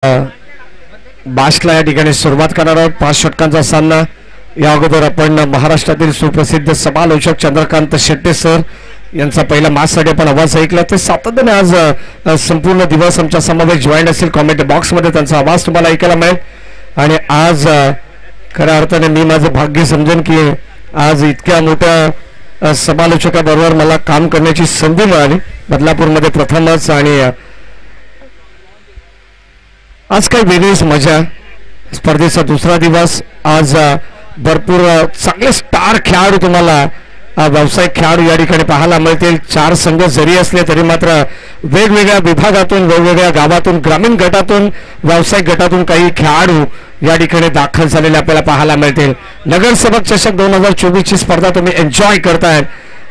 बाशला या ठिकाणी सुरुवात करणार आहोत. 5 षटकांचा सामना. या अगोदर आपण महाराष्ट्रातील सुप्रसिद्ध समालोचक चंद्रकांत शेट्टे सर यांचा पहिला माससाठी आपण आवाज ऐकला. ते सातत्याने आज संपूर्ण दिवस आमच्या समवेत जॉईन असेल. कॉमेंट बॉक्समध्ये त्यांचा आवाज तुम्हाला ऐकायला मिळेल. आणि आज खऱ्या अर्थाने मी माझं भाग्य समजेन की आज इतक्या मोठ्या समालोचकाबरोबर मला काम करण्याची संधी मिळाली बदलापूरमध्ये प्रथमच. आणि आज काही वेगळीच मजा. स्पर्धेचा दुसरा दिवस. आज भरपूर चांगले स्टार खेळाडू तुम्हाला व्यावसायिक खेळाडू या ठिकाणी पाहायला मिळतील. 4 संघ जरी असले तरी मात्र वेगवेगळ्या विभागातून वेगवेगळ्या गावातून ग्रामीण गटातून व्यावसायिक गटातून काही खेळाडू या ठिकाणी दाखल झालेले आपल्याला पाहायला मिळतील. नगरसेवक चषक 2024 ची स्पर्धा तुम्ही एन्जॉय करताय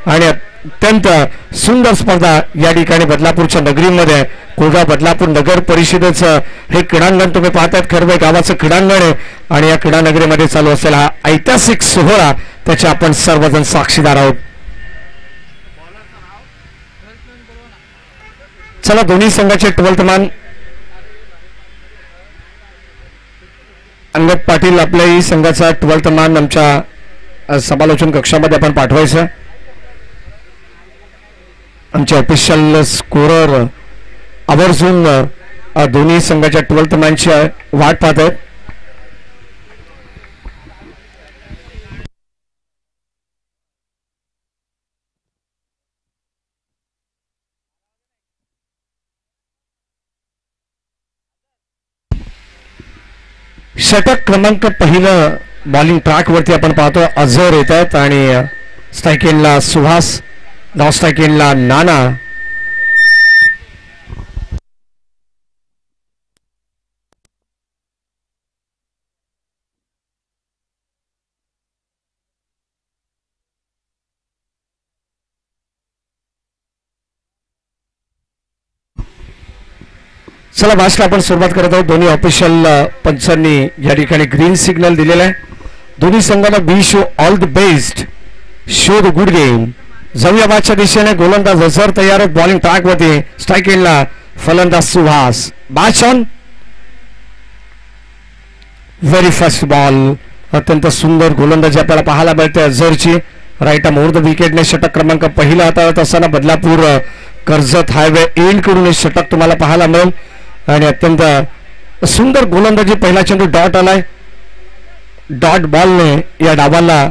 आणि अत्यंत सुंदर स्पर्धा या ठिकाणी बदलापूरच्या नगरीमध्ये कोळगाव बदलापूर नगर परिषदेचं हे क्रीडांगण तुम्ही पाहतायत. खरवय गावाचं क्रीडांगण आहे आणि या क्रीडा नगरीमध्ये चालू असलेला हा ऐतिहासिक सोहळा त्याचे आपण सर्वजण साक्षीदार आहोत. चला दोन्ही संघाचे 12th मान अंगद पाटील आपल्याही संघाचा 12th मान आमच्या समालोचन कक्षामध्ये आपण पाठवायचं. आमचे ऑफिशियल स्कोरर आवर्जून दोन्ही संघाच्या 12th मॅनची वाट पाहत आहेत. षटक क्रमांक पहिलं बॉलिंग ट्रॅक वरती आपण पाहतो. अझर येत आहेत आणि स्ट्राईक एंडला सुहास, नॉन स्ट्राईक एंडला नाना. चला बाशला आपण सुरुवात करत आहोत. दोन्ही ऑफिशियल पंचांनी या ठिकाणी ग्रीन सिग्नल दिलेला आहे. दोन्ही संघांना be show all the best. Show the good game. जाऊया बादच्या दिशेने. गोलंदाज अझर तयार आहेत बॉलिंग ट्रॅक वरती. स्ट्राईक एंडला फलंदाज सुहास. बाच ऑन. Very first ball. अत्यंत सुंदर गोलंदाजी आपल्याला पाहायला मिळते अझरची. राईट आर्म ओव्हर द विकेटने षटक क्रमांक पहिला हाताळत असताना बदलापूर कर्जत हायवे एंड कडून हे षटक तुम्हाला पाहायला मिळेल. आणि अत्यंत सुंदर गोलंदाजी. पहिला चेंडू डॉट आलाय. डॉट बॉलने या डावाला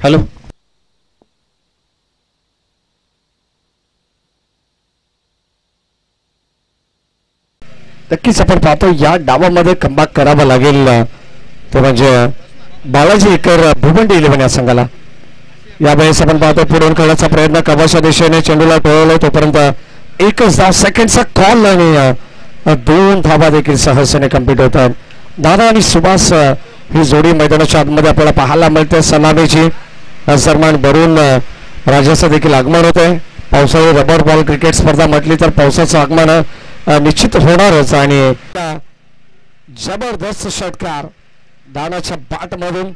हॅलो, नक्कीच आपण पाहतो या डावामध्ये कमबॅक करावा लागेल ते म्हणजे बालाजी एकर भिवंडी 11 या संघाला. यावेळेस आपण पाहतो पुढून खेळण्याचा प्रयत्न कबाच्या दिशेने चेंडूला टोळवलं, तोपर्यंत एकच धाव सेकंडचा कॉल आणि 2 धावा देखील सहजतेने कंप्लीट होतात. दादा आणि सुभाष ही जोडी मैदानाच्या आतमध्ये आपल्याला पाहायला मिळते. सलामीची सन्मान भरून राजाचं देखील आगमन होते. पावसाळी रबर बॉल क्रिकेट स्पर्धा म्हटली तर पावसाचं आगमन निश्चित होणारच. आणि जबरदस्त षटकार दानाच्या बॅटमधून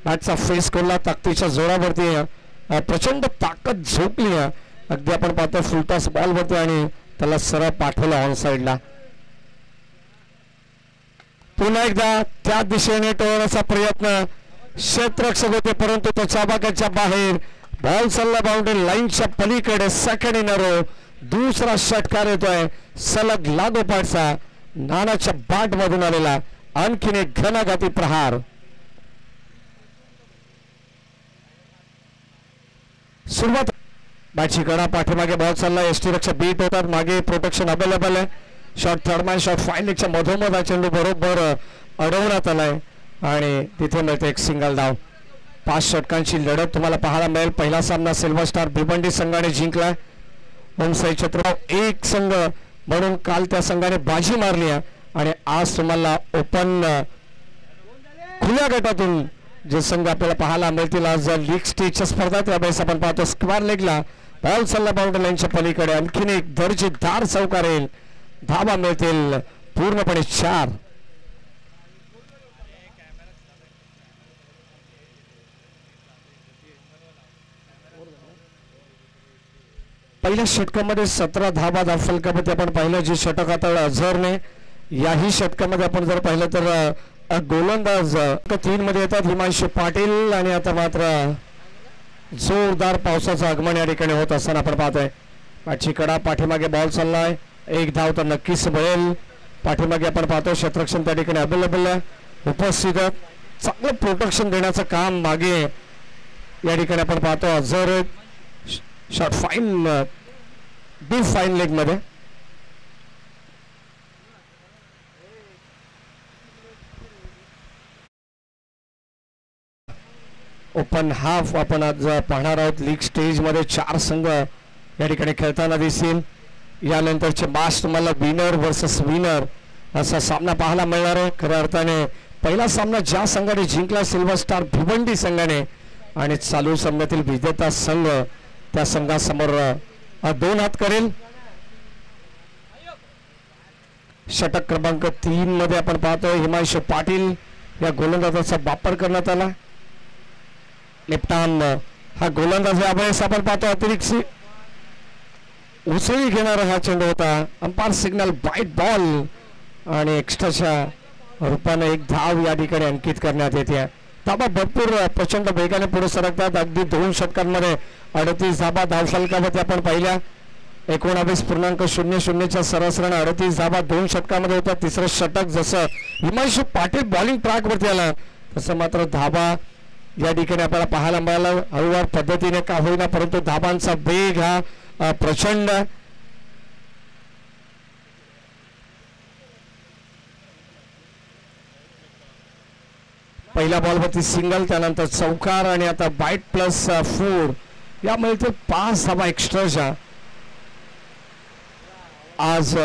बॅटचा फेस कोणला ताकदीच्या जोरावरती प्रचंड ताकद झोपली. अगदी आपण पाहतो फुलटॉस बॉलवरती आणि त्याला सरळ पाठवलं ऑन साईडला. पुन्हा एकदा त्या दिशेने टोळण्याचा प्रयत्न क्षेत्ररक्षक होते, परंतु तो चाबाक्याच्या बाहेर. बॉल चालला बाउंड्री लाईनच्या पलीकडे. सेकंड इन अ रो दुसरा षटकार येतोय सलग लागोपाठचा. नानाच्या बॅट मधून आलेला आणखीन एक घणाघाती प्रहार. सुरुवात बॅटची कडा पाठीमागे बॉल चालला. एसटी रक्षक बीट होतात, मागे प्रोटेक्शन अवेलेबल आहे. शॉट थर्डमॅन शॉट फाईन लेगच्या मधोमध चेंडू बरोबर अडवण्यात आलाय आणि तिथे मिळते एक सिंगल धाव. 5 षटकांची लढत तुम्हाला पाहायला मिळेल. पहिला सामना सिल्वर स्टार भिवंडी संघाने जिंकलाय. ओमसाई छत्रराव एक संघ म्हणून काल त्या संघाने बाजी मारली आहे आणि आज तुम्हाला ओपन खुल्या गटातून जे संघ आपल्याला पाहायला मिळतील आज लीग स्टेजच्या स्पर्धा. त्यावेळेस आपण पाहतो स्क्वेअर लेगला बॉल चालला बाउंड्री लाईनच्या पलीकडे. आणखीन एक दर्जेदार चौकार येईल. धावा मिळतील पूर्णपणे 4. पहिल्या षटकामध्ये 17 धावा फलकामध्ये आपण पाहिलं. जे षटक आता अझरने याही षटकामध्ये आपण जर पाहिलं तर गोलंदाज 3 मध्ये येतात हिमांशु पाटील. आणि आता मात्र जोरदार पावसाचं आगमन या ठिकाणी होत असताना आपण पाहतोय. बॅटची कडा पाठीमागे बॉल चाललाय. एक धाव तर नक्कीच मिळेल. पाठीमागे आपण पाहतो क्षेत्ररक्षण त्या ठिकाणी अवेलेबल आहे, उपस्थित आहे. चांगलं प्रोटेक्शन देण्याचं काम मागे या ठिकाणी आपण पाहतो. Azhar shot fine deep fine leg मध्ये. ओपन हाफ आपण आज पाहणार आहोत. लीग स्टेज मध्ये 4 संघ या ठिकाणी खेळताना दिसतील. यानंतरचे मॅच तुम्हाला विनर वर्सेस विनर असा सामना पाहायला मिळणार आहे. खऱ्या अर्थाने पहिला सामना ज्या संघाने जिंकला सिल्वर स्टार भिवंडी संघाने आणि चालू सामन्यातील विजेता संघ त्या संघासमोर 2 हात करेल. षटक क्रमांक 3 मध्ये आपण पाहतोय हिमांशु पाटील या गोलंदाजाचा वापर करण्यात आला. लेफ्ट-आर्म हा गोलंदाज यावेळेस आपण पाहतो अतिरिक्त उसळी घेणारा हा चेंडू होता. अंपायर सिग्नल वाईट बॉल आणि एक्स्ट्राच्या रूपाने एक धाव या ठिकाणी अंकित करण्यात येते. धाबा भरपूर प्रचंड वेगाने पुढे सरकतात. अगदी 2 षटकांमध्ये 38 धाबा धावफलकामध्ये आपण पाहिल्या. 19.00च्या सरासरीने 38 धाबा 2 षटकामध्ये होत्या. तिसरं षटक जसं हिमांशु पाटील बॉलिंग ट्रॅक वरती आला तसं मात्र धाबा या ठिकाणी आपल्याला पाहायला मिळाला. हळूवार पद्धतीने का होईना परंतु धाबांचा वेग हा प्रचंड. पहिल्या बॉलवरती सिंगल, त्यानंतर चौकार आणि आता बाईट प्लस 4 यामुळे ते 5 धावा एक्स्ट्राच्या. आज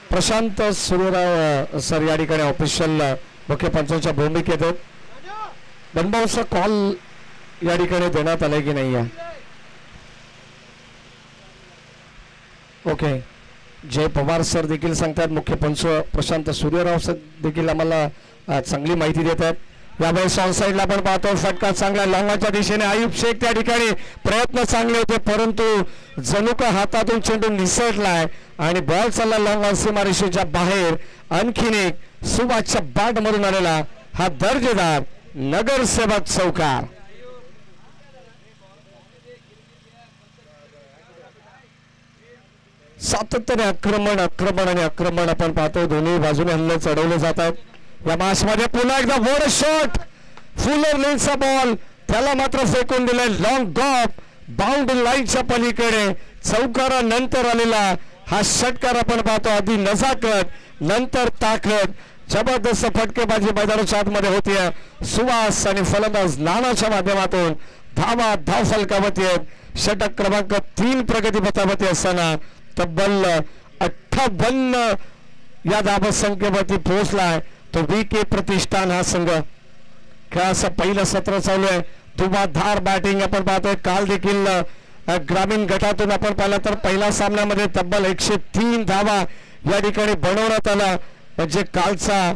प्रशांत सूर्यराव सर या ठिकाणी ऑफिशियल मुख्य पंचांच्या भूमिकेत आहेत. बनबाऊचा कॉल या ठिकाणी देण्यात आलाय की नाही? ओके. जय पवार सर देखील सांगतात. मुख्य पंच प्रशांत सूर्यराव सर देखील आम्हाला चांगली माहिती देत आहेत. यावेळेस ऑन साईडला आपण पाहतो फटका चांगला लॉंगच्या दिशेने. आयुब शेख त्या ठिकाणी प्रयत्न चांगले होते परंतु जणू का हातातून चेंडू निसटलाय आणि बॉल चालला लॉंग सीमारेषेच्या बाहेर. आणखीन एक सुभाषच्या बॅट मधून आलेला हा दर्जेदार नगरसेवक चौकार. सातत्याने आक्रमण आक्रमण आणि आक्रमण आपण पाहतो. दोन्ही बाजूने हल्ले चढवले जात आहेत या मॅचमध्ये. पुन्हा एकदा वर शॉट, फुलर लेनचा बॉल, त्याला मात्र फेकून दिलाय लॉंग गॉप बाउंड्री लाईनच्या पलीकडे. चौकारानंतर आलेला हा षटकार आपण पाहतो. आधी नजाकत नंतर ताकद, जबरदस्त फटकेबाजी मैदानाच्या आतमध्ये होतीये. सुवास आणि फलंदाज नानाच्या माध्यमातून धाव फलकावती आहेत. षटक क्रमांक 3 प्रगतीपथावरती असताना तब्बल 58 या धावसंख्येवरती पोहोचलाय तो VK प्रतिष्ठान हा संघ. खेळाचं पहिलं सत्र चालू आहे. धुवाधार बॅटिंग आपण पाहतोय. काल देखील ग्रामीण गटातून आपण पाहिलं तर पहिल्या सामन्यामध्ये तब्बल 103 धावा या ठिकाणी बनवण्यात आला. म्हणजे कालचा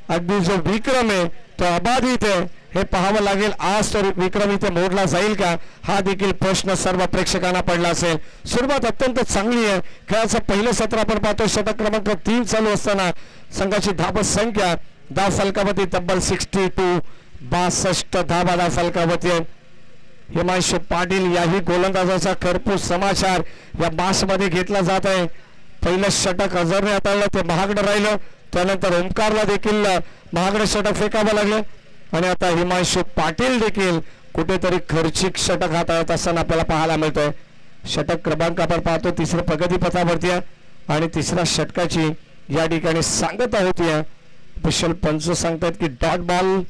अगदी जो विक्रम आहे तो अबाधित आहे हे पाहावं लागेल. आज तो विक्रम इथे मोडला जाईल का हा देखील प्रश्न सर्व प्रेक्षकांना पडला असेल. सुरुवात अत्यंत चांगली आहे. खेळाचं पहिलं सत्र आपण पाहतो. षटक क्रमांक 3 चालू असताना संघाची धावसंख्या धाव फलकावरती तब्बल 62 धावा धाव फलकावरती आहे. हिमांशु पाटील याही गोलंदाजाचा खरपूस समाचार या मध्ये घेतला जात आहे. पहिलं षटक अझरने हाताळलं ते महागडं राहिलं. त्यानंतर ओंकारला देखील महागडं षटक फेकावं लागलं आणि आता हिमांशु पाटील देखील कुठेतरी खर्चिक षटक हाताळत असताना आपल्याला पाहायला मिळतोय. षटक क्रमांक आपण पाहतो तिसरं प्रगतीपथावरती आहे आणि तिसऱ्या षटकाची या ठिकाणी सांगता होतीये. स्पेशल पंच सांगतात की डॉट बॉल.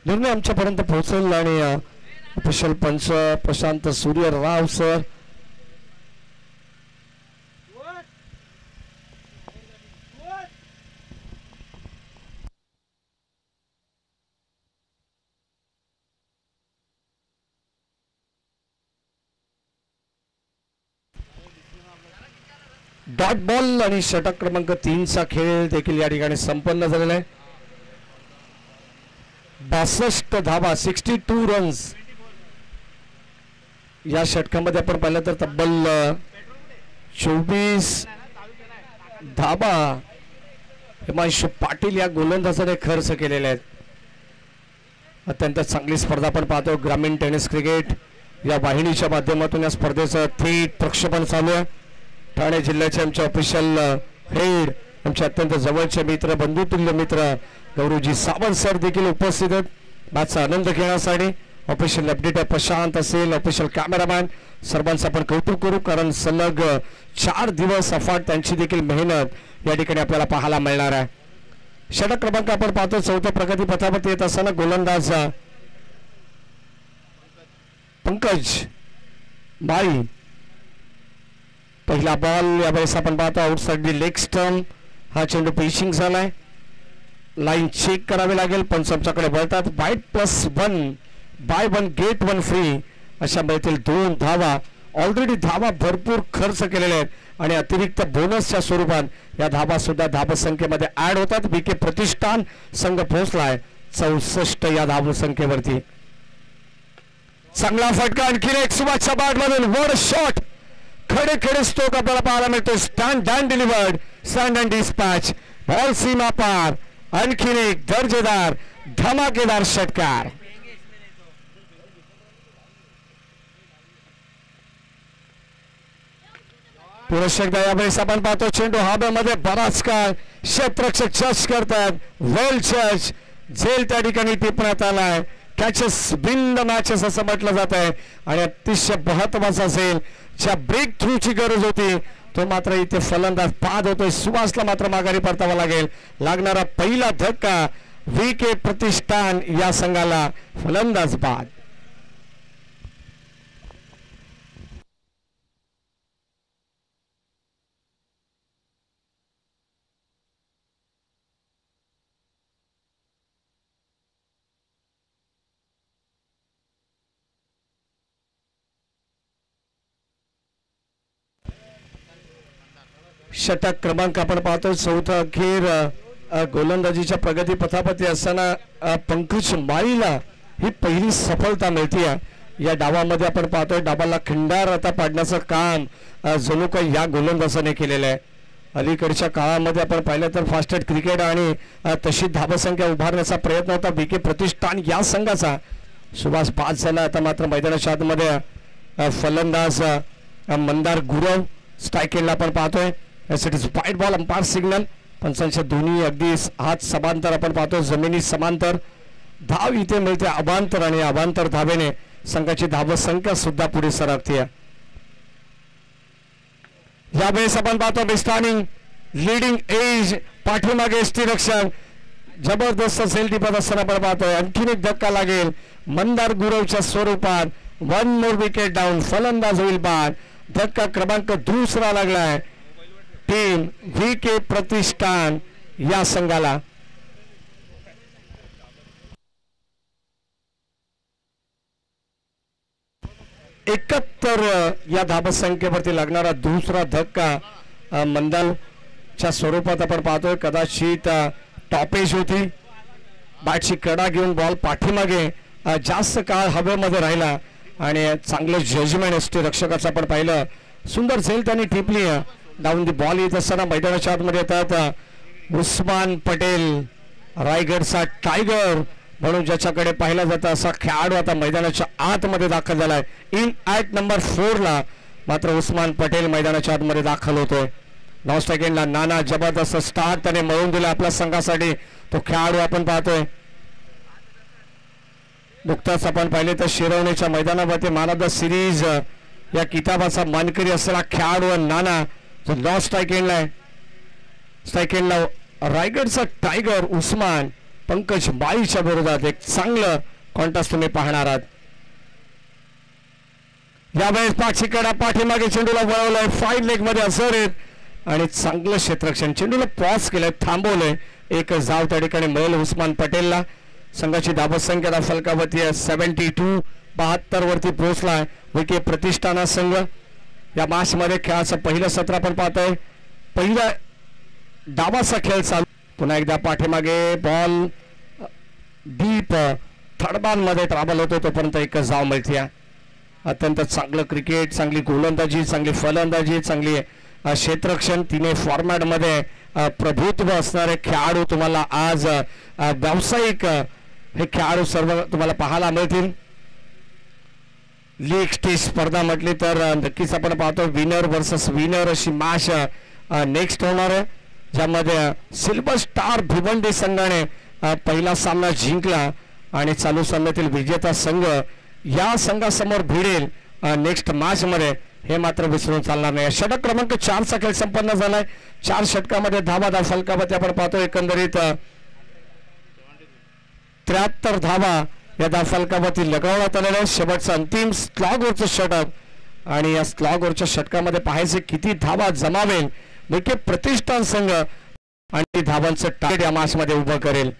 निर्णय आमच्यापर्यंत पोहोचेल आणि स्पेशल पंच प्रशांत सूर्य राव सर डॉट बॉल आणि षटक क्रमांक 3चा खेळ देखील या ठिकाणी संपन्न झालेला आहे. 62 धावा 62 रन्स या षटकामध्ये आपण पाहिलं तर तब्बल 24 धावा हिमांशु पाटील या गोलंदाजाने खर्च केलेले आहेत. अत्यंत चांगली स्पर्धा आपण पाहतो. ग्रामीण टेनिस क्रिकेट या वाहिनीच्या माध्यमातून या स्पर्धेचं थेट प्रक्षेपण चालू आहे. ठाणे जिल्ह्याचे आमचे ऑफिशियल हेड आमचे अत्यंत जवळचे मित्र बंधुतुल्य मित्र गौरवजी सावंत सर देखील उपस्थित आहेत मॅचचा आनंद घेण्यासाठी. ऑफिशियल अपडेट प्रशांत असेल, ऑफिशियल कॅमेरामॅन सर्वांचं आपण कौतुक करू कारण सलग 4 दिवस अफाट त्यांची देखील मेहनत या ठिकाणी आपल्याला पाहायला मिळणार आहे. षटक क्रमांक आपण पाहतो 4थ्या प्रगतीपथावरती येत असताना गोलंदाज पंकज माळी. पहिला बॉल यावेळेस आपण पाहतो आउटसाइड लेग स्टंप. हा चेंडू पिचिंग झालाय. लाईन चेक करावी लागेल पण आमच्याकडे वळतात. By one get one free अशा मिळतील 2 धावा. ऑलरेडी धावा भरपूर खर्च केलेले आहेत आणि अतिरिक्त बोनसच्या स्वरूपात या धावा सुद्धा धावसंख्येमध्ये ऍड होतात. VK प्रतिष्ठान संघ पोहोचलाय 64 या धावसंख्येवरती. चांगला फटका आणखी एक सुभाषच्या बॅट मधून वर शॉट खडे स्ट्रोक आपल्याला पाहायला मिळतो. Stand and delivered, stand and dispatch. Ball सीमा पार. आणखीन एक दर्जेदार धमाकेदार षटकार. पुरुष एकदा यावेळेस आपण पाहतो चेंडू हवेमध्ये बराच काळ क्षेत्ररक्षक जज करतात. वेल जज झेल त्या ठिकाणी टिपण्यात आलाय. कॅचेस बिन द मॅचेस असं म्हटलं जात आहे आणि अतिशय महत्वाचा झेल ज्या ब्रेक थ्रूची गरज होती तो मात्र इथे फलंदाज बाद होतोय. सुवासला मात्र माघारी परतावा लागेल. लागणारा पहिला धक्का VK प्रतिष्ठान या संघाला. फलंदाज बाद. षटक क्रमांक आपण पाहतो 4था अखेर गोलंदाजीच्या प्रगती पथावरती असताना पंकज माळीला ही पहिली सफलता मिळते. या डावामध्ये आपण पाहतोय डावाला खिंडार आता पाडण्याचं काम जणू काही या गोलंदाजाने केलेलं आहे. अलीकडच्या काळामध्ये आपण पाहिलं तर फास्टेस्ट क्रिकेट आणि तशी धावसंख्या उभारण्याचा प्रयत्न होता VK प्रतिष्ठान या संघाचा सुभाष बाद झाला. आता मात्र मैदानाच्या आतमध्ये फलंदाज मंदार गुरव स्ट्राईक एंडला आपण पाहतोय. यासाठी वाईट बॉल अंपायर सिग्नल. पंचांच्या दोन्ही अगदी हात समांतर आपण पाहतो, जमिनी समांतर. धाव इथे मिळते अबांतर आणि अबांतर धावेने संघाची धावसंख्या सुद्धा पुढे सरकते. यावेळेस आपण पाहतो बिस्टानिंग लीडिंग एज पाठीमागे यष्टीरक्षण जबरदस्त झेल टिपत असताना आपण पाहतोय. आणखीन एक धक्का लागेल मंदार गुरवच्या स्वरूपात. 1 मोर विकेट डाऊन. फलंदाज होईल बाद. धक्का क्रमांक 2 लागलाय टीम VK प्रतिष्ठान या संघाला. एकाहत्तर या धावसंख्येवरती लागणारा दुसरा धक्का मंदारच्या स्वरूपात आपण पाहतोय. कदाचित टॉपेज होती. बॅटची कडा घेऊन बॉल पाठीमागे जास्त काळ हवेमध्ये राहिला आणि चांगलं जजमेंट एसटी रक्षकाचं आपण पाहिलं. सुंदर झेल त्यांनी टिपली. डाऊन दी बॉल येत असताना मैदानाच्या आतमध्ये येतात उस्मान पटेल, रायगडचा टायगर म्हणून ज्याच्याकडे पाहिला जातं असा खेळाडू आता मैदानाच्या आतमध्ये दाखल झालाय. इन ॲट नंबर 4 ला मात्र उस्मान पटेल मैदानाच्या आतमध्ये दाखल होतोय. 9 सेकंडला नाना जबरदस्त स्टार्ट त्याने मिळवून दिला आपल्या संघासाठी. तो खेळाडू आपण पाहतोय. नुकताच आपण पाहिले तर शिरवणीच्या मैदानावरती मॅन ऑफ द सिरीज या किताबाचा मानकरी असलेला खेळाडू नाना जो 9 स्ट्राईक एंडला आहे. स्ट्राईक एंडला रायगडचा टायगर उस्मान पंकज बाईच्या विरोधात एक चांगलं कॉन्टेस्ट तुम्ही पाहणार आहात. यावेळेस पाठीकडा पाठीमागे चेंडूला वळवलंय. फाईन लेग मध्ये असर येत आणि चांगलं क्षेत्ररक्षण. चेंडूला पॉज केलंय, थांबवलंय. एक जाव त्या ठिकाणी मिळेल उस्मान पटेलला. संघाची धावसंख्या फलकावरती 72 72 वरती पोहोचलाय VK प्रतिष्ठाना संघ. या मॅच मध्ये खेळाचं पहिलं सत्र आपण पाहतोय. पहिला डावाचा खेळ चालू. पुन्हा एकदा पाठीमागे बॉल डीप थडबांमध्ये ट्रॅव्हल होतो तोपर्यंत एक जाव मिळते. अत्यंत चांगलं क्रिकेट, चांगली गोलंदाजी, चांगली फलंदाजी, चांगली क्षेत्ररक्षण तिने फॉर्मॅट मध्ये प्रभुत्व असणारे खेळाडू तुम्हाला आज व्यावसायिक हे खेळाडू सर्व तुम्हाला पाहायला मिळतील. लीग स्टेज स्पर्धा म्हटली तर नक्कीच आपण पाहतो विनर वर्सेस विनर अशी मॅच नेक्स्ट होणार आहे, ज्यामध्ये सिल्वर स्टार भिवंडी संघाने पहिला सामना जिंकला आणि चालू सामन्यातील विजेता संघ या संघासमोर भिडेल नेक्स्ट मॅच मध्ये. हे मात्र विसरून चालणार नाही. षटक क्रमांक 4 चा खेळ संपन्न झालाय. 4 षटकामध्ये धावा फलकावरती आपण पाहतो एकंदरीत 73 धावा या फलकावरती लगावण्यात आलेल्या आहे. शेवटचं अंतिम स्लॉगवरचं षटक आणि या स्लॉगवरच्या षटकामध्ये पाहायचे किती धावा जमावेल VK प्रतिष्ठान संघ आणि धावांचं टार्गेट या मॅच मध्ये उभं करेल.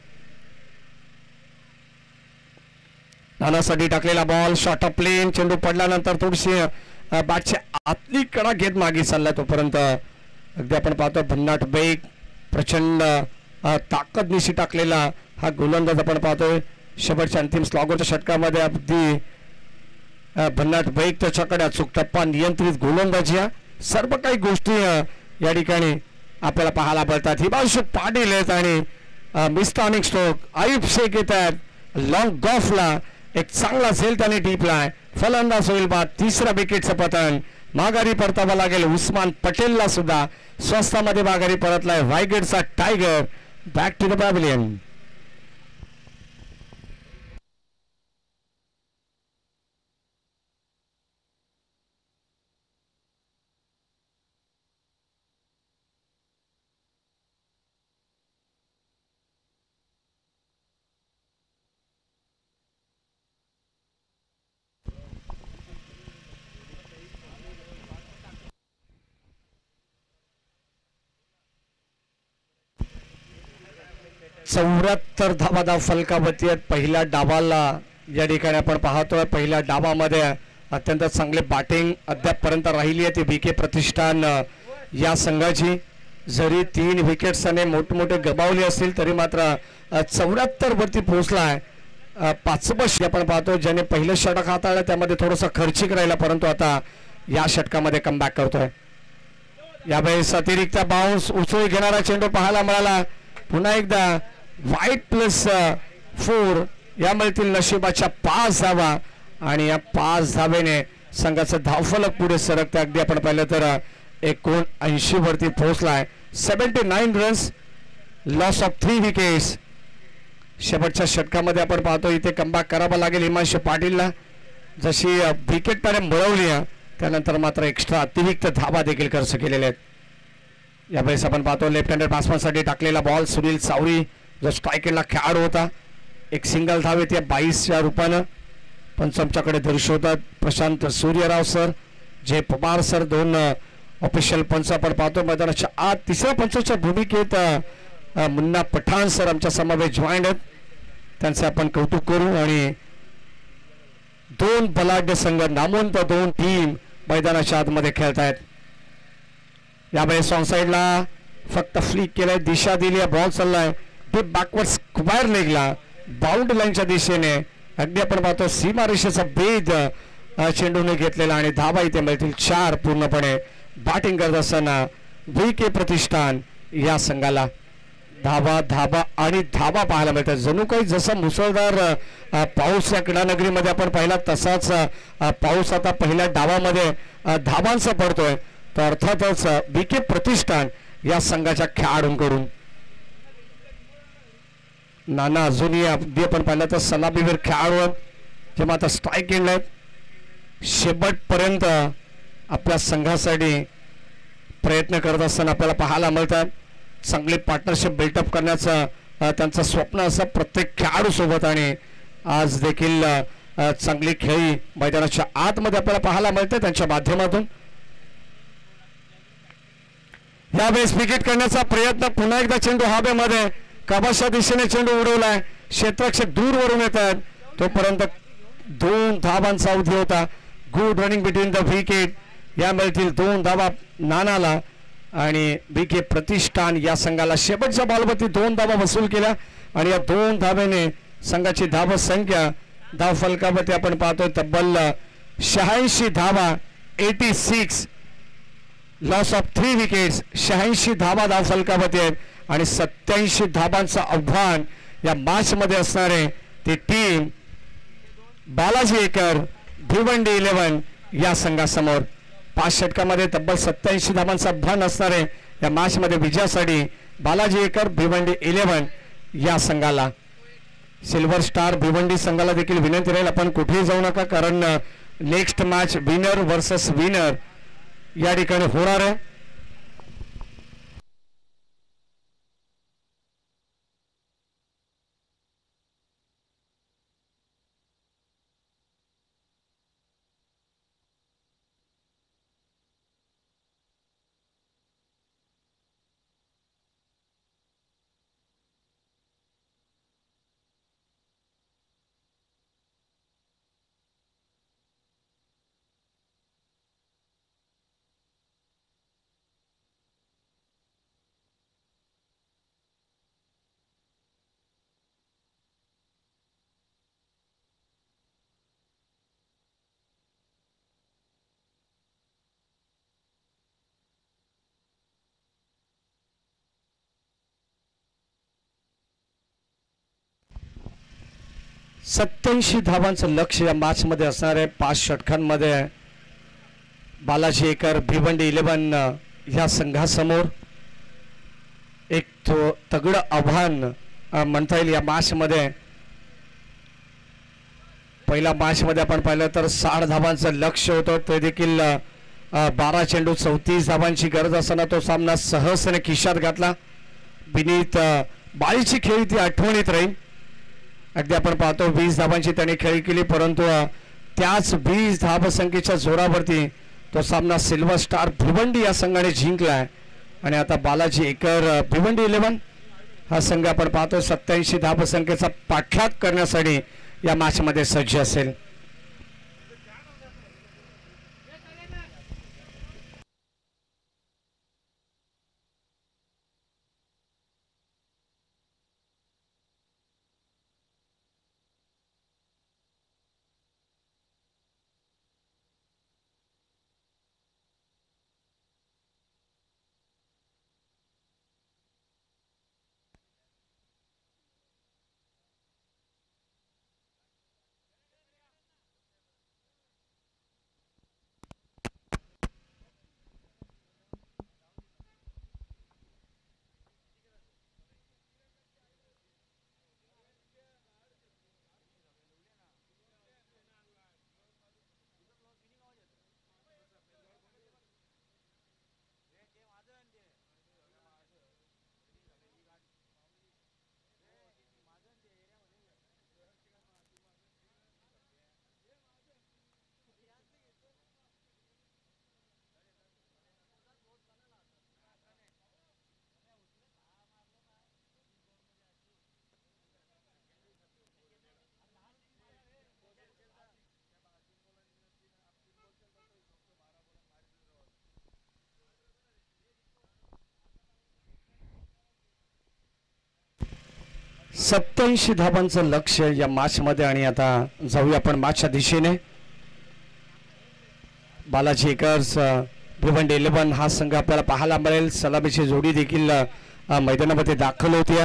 नानासाठी टाकलेला बॉल शॉर्ट ऑफ प्लेन. चेंडू पडल्यानंतर थोडीशी बॅटची आतली कडा घेत मागे चालला. तोपर्यंत अगदी आपण पाहतो भन्नाट बेग प्रचंड ताकदनिशी टाकलेला हा गोलंदाज आपण पाहतोय. शेवटच्या अंतिम स्लॉगरच्या षटकामध्ये अगदी भन्नाट बेग त्याच्याकडे अचूक टप्पा नियंत्रित गोलंदाजी सर्व काही गोष्टी या ठिकाणी आपल्याला पाहायला मिळतात. हिमांशु पाटील आहेत आणि मिस्टानिक स्ट्रोक आयुब शेख येत आहेत लॉंग गॉफला. एक चांगला झेल त्याने टिपलाय. फलंदाज होईल बाद. तिसऱ्या विकेटचं पतन. माघारी परतावा लागेल उस्मान पटेलला सुद्धा. स्वस्तामध्ये माघारी परतलाय रायगडचा tiger. Back to the pavilion. चौऱ्याहत्तर धावा फलकावरती आहेत. पहिल्या डावाला या ठिकाणी आपण पाहतोय. पहिल्या डावामध्ये अत्यंत चांगले बॅटिंग अद्यापपर्यंत राहिली आहे ती VK प्रतिष्ठान या संघाची. जरी 3 विकेट्स त्याने मोठमोठे गमावले असतील तरी मात्र 74 वरती पोहोचलाय. 5वं आपण पाहतो ज्याने पहिलं षटक हाताळलं त्यामध्ये थोडंसं खर्चिक राहिला, परंतु आता या षटकामध्ये कमबॅक करतोय. यावेळेस अतिरिक्त बाउन्स उचलून घेणारा चेंडू पाहायला मिळाला. पुन्हा एकदा वाईट +4 या मिळतील नशिबाच्या 5 धावा आणि या 5 धावेने संघाचं धावफलक पुढे सरकते. अगदी आपण पाहिलं तर 79 वरती पोहोचलाय. 79 रन्स, लॉस ऑफ 3 विकेट्स. शेवटच्या षटकामध्ये आपण पाहतो इथे कमबॅक करावा लागेल हिमांशु पाटीलला. जशी विकेट त्याने मिळवली त्यानंतर मात्र एक्स्ट्रा अतिरिक्त धावा देखील खर्च केलेल्या आहेत. यावेळेस आपण पाहतो लेफ्ट हँडेड बॅट्समनसाठी टाकलेला बॉल सुनील सावरी जो स्ट्राईक एंडला खेळाडू होता. एक सिंगल धावेत या 22च्या रूपानं पंचमच्याकडे दर्शवतात प्रशांत सूर्यराव सर, जय पवार सर, 2 ऑफिशियल पंच आपण पाहतो मैदानाच्या आत. तिसऱ्या पंचाच्या भूमिकेत मुन्ना पठाण सर आमच्या समावेश जॉईंट आहेत. त्यांचे आपण कौतुक करू. आणि 2 बलाढ्य संघ, नामवंत 2 टीम मैदानाच्या आतमध्ये खेळत आहेत. यावेळेस ऑन साईडला फक्त फ्लिक केलाय, दिशा दिली, बॉल चाललाय ते बॅकवर्ड स्क्वायर लेगला बाउंड्री लाईनच्या दिशेने. अगदी आपण पाहतो सीमारेषेचा भेद चेंडूने घेतलेला आणि धावा इथे मिळतील 4. पूर्णपणे बॅटिंग करत असताना VK प्रतिष्ठान या संघाला धावा धावा आणि धावा पाहायला मिळतात. जणू काही जसा मुसळधार पाऊस या क्रीडानगरीमध्ये आपण पाहिला तसाच पाऊस आता पहिल्या डावामध्ये धावांचा पडतोय. तर अर्थातच VK प्रतिष्ठान या संघाच्या खेळाडूंकडून नाना अजूनही अगदी आपण पाहिलं तर सलामीवीर खेळाडू जेव्हा आता स्ट्राईक एंड आहेत शेवटपर्यंत आपल्या संघासाठी प्रयत्न करत असताना आपल्याला पाहायला मिळतात. चांगली पार्टनरशिप बिल्टअप करण्याचं त्यांचं स्वप्न असं प्रत्येक खेळाडू सोबत आणि आज देखील चांगली खेळी मैदानाच्या आतमध्ये आपल्याला पाहायला मिळते त्यांच्या माध्यमातून. यावेळेस विकेट करण्याचा प्रयत्न, पुन्हा एकदा चेंडू हवेमध्ये, कबाशा दिशेने चेंडू उडवलाय, क्षेत्ररक्षक दूरवरून येत आहेत. तोपर्यंत 2 धावांचा अवधी होता. Good running between the wicket. या मिळतील 2 धावा नानाला आणि VK प्रतिष्ठान या संघाला. शेवटच्या बॉलवरती 2 धावा वसूल केल्या आणि या 2 धावेने संघाची धाव संख्या धाव फलकावरती आपण पाहतोय तब्बल 86 धावा, 86, लॉस ऑफ 3 विकेट्स. 86 धावा धाव फलकावरती आहेत आणि 87 धावांचं आव्हान या मॅच मध्ये असणारे ती टीम बालाजी एकर भिवंडी 11 या संघासमोर. 5 षटकामध्ये तब्बल 87 धावांचं आव्हान असणारे या मॅच मध्ये विजयासाठी बालाजी एकर भिवंडी 11 या संघाला. सिल्वर स्टार भिवंडी संघाला देखील विनंती राहील आपण कुठेही जाऊ नका, कारण next match winner versus winner या ठिकाणी होणार आहे. सत्याऐंशी धावांचं लक्ष या मॅच मध्ये असणार आहे. 5 षटकांमध्ये बालाजी एकर भिवंडी 11 या संघासमोर एक तगड आव्हान म्हणता येईल. या मॅच मध्ये पहिल्या मॅच मध्ये आपण पाहिलं तर 60 धावांचं लक्ष होतं, ते देखील 12 चेंडू 34 धावांची गरज असताना तो सामना सहजतेने खिशात घातला. विनीत बाळीची खेळी ती आठवणीत राहील. अगदी आपण पाहतो 20 धावांची त्याने खेळी केली, परंतु त्याच 20 धावसंख्येच्या जोरावरती तो सामना सिल्वर स्टार भिवंडी या संघाने जिंकलाय. आणि आता बालाजी एकर भिवंडी 11 हा संघ आपण पाहतो 87 धावसंख्येचा पाठलाग करण्यासाठी या मॅच मध्ये सज्ज असेल. 87 धाबांचं लक्ष्य या मॅच मध्ये आणि आता जाऊया आपण मॅचच्या दिशेने. बालाजी एकर्स भिवंडी 11 हा संघ आपल्याला पाहायला मिळेल. सलामीची जोडी देखील मैदानामध्ये दाखल होती.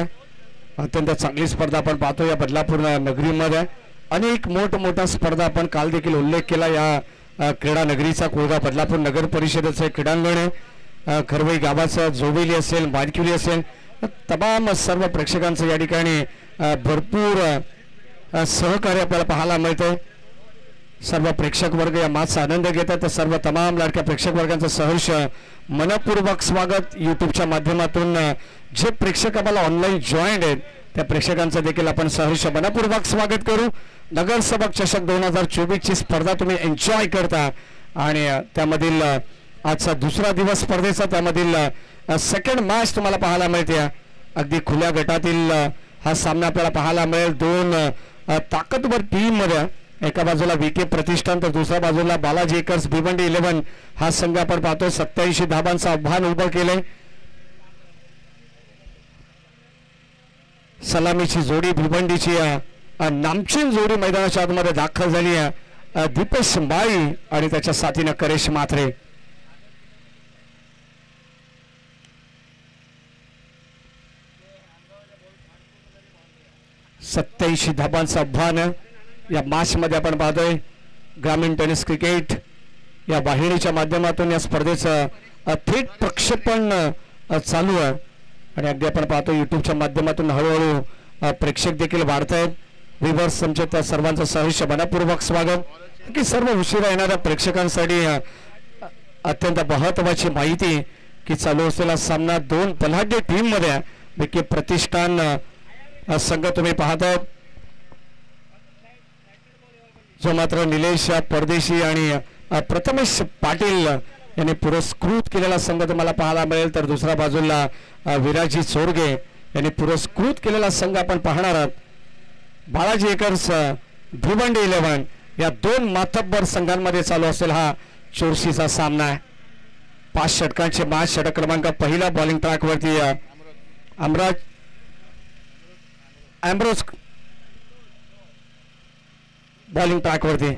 अत्यंत चांगली स्पर्धा आपण पाहतो या बदलापूर नगरीमध्ये. अनेक मोठमोठ्या स्पर्धा आपण काल देखील उल्लेख केला. या क्रीडा नगरीचा कोळगा बदलापूर नगर परिषदेचं क्रीडांगण आहे. खरवई गावाचं जोवेली असेल, मानकिवली असेल, तमाम सर्व प्रेक्षकांचं या ठिकाणी भरपूर सहकार्य आपल्याला पाहायला मिळतंय. सर्व प्रेक्षक वर्ग या मॅचचा आनंद घेतात. तर सर्व तमाम लाडक्या प्रेक्षक वर्गांचं सहर्ष मनपूर्वक स्वागत. यूट्यूबच्या माध्यमातून जे प्रेक्षक आम्हाला ऑनलाईन जॉईंट आहेत त्या प्रेक्षकांचं देखील आपण सहर्ष मनपूर्वक स्वागत करू. नगरसेवक चषक 2024 ची स्पर्धा तुम्ही एन्जॉय करता आणि त्यामधील आजचा दुसरा दिवस स्पर्धेचा, त्यामधील सेकंड मॅच तुम्हाला पाहायला मिळते. अगदी खुल्या गटातील हा सामना आपल्याला पाहायला मिळेल. दोन ताकदवर टीम मध्ये, एका बाजूला VK प्रतिष्ठान तर दुसऱ्या बाजूला बालाजी एकर्स भिवंडी 11 हा संघ आपण पाहतो. 87 धाबांचं आव्हान उभं केलंय. सलामीची जोडी भिवंडीची नामचीन जोडी मैदानाच्या आतमध्ये दाखल झाली आहे. दीपेश माळी आणि त्याच्या साथीनं करेश मात्रे. सत्याऐंशी धाबांचं आव्हान या मॅच मध्ये आपण पाहतोय. ग्रामीण टेनिस क्रिकेट या वाहिनीच्या माध्यमातून या स्पर्धेचं थेट प्रक्षेपण चालू आहे आणि अगदी आपण पाहतो युट्यूबच्या माध्यमातून हळूहळू प्रेक्षक देखील वाढत आहेत. व्ह्यूअर्स तुमचे त्या सर्वांचं सहर्ष मनपूर्वक स्वागत. की सर्व उशिरा येणाऱ्या प्रेक्षकांसाठी अत्यंत महत्वाची माहिती की चालू असलेला सामना दोन बलाढ्य टीम मध्ये VK प्रतिष्ठान संघ तुम्ही पाहताय, जो मात्र निलेश परदेशी आणि प्रथमेश पाटील यांनी पुरस्कृत केलेला संघ तुम्हाला पाहायला मिळेल. तर दुसऱ्या बाजूला विराजी चोरगे यांनी पुरस्कृत केलेला संघ आपण पाहणार आहोत. बालाजी एकर्स भिवंडी 11 या दोन मातब्बर संघांमध्ये चालू असेल हा चोरशीचा सामना आहे. 5 षटकांचे मॅच. षटक क्रमांक पहिला बॉलिंग ट्रॅक वरती अँब्रोज बॉलिंग ट्रॅक वरती.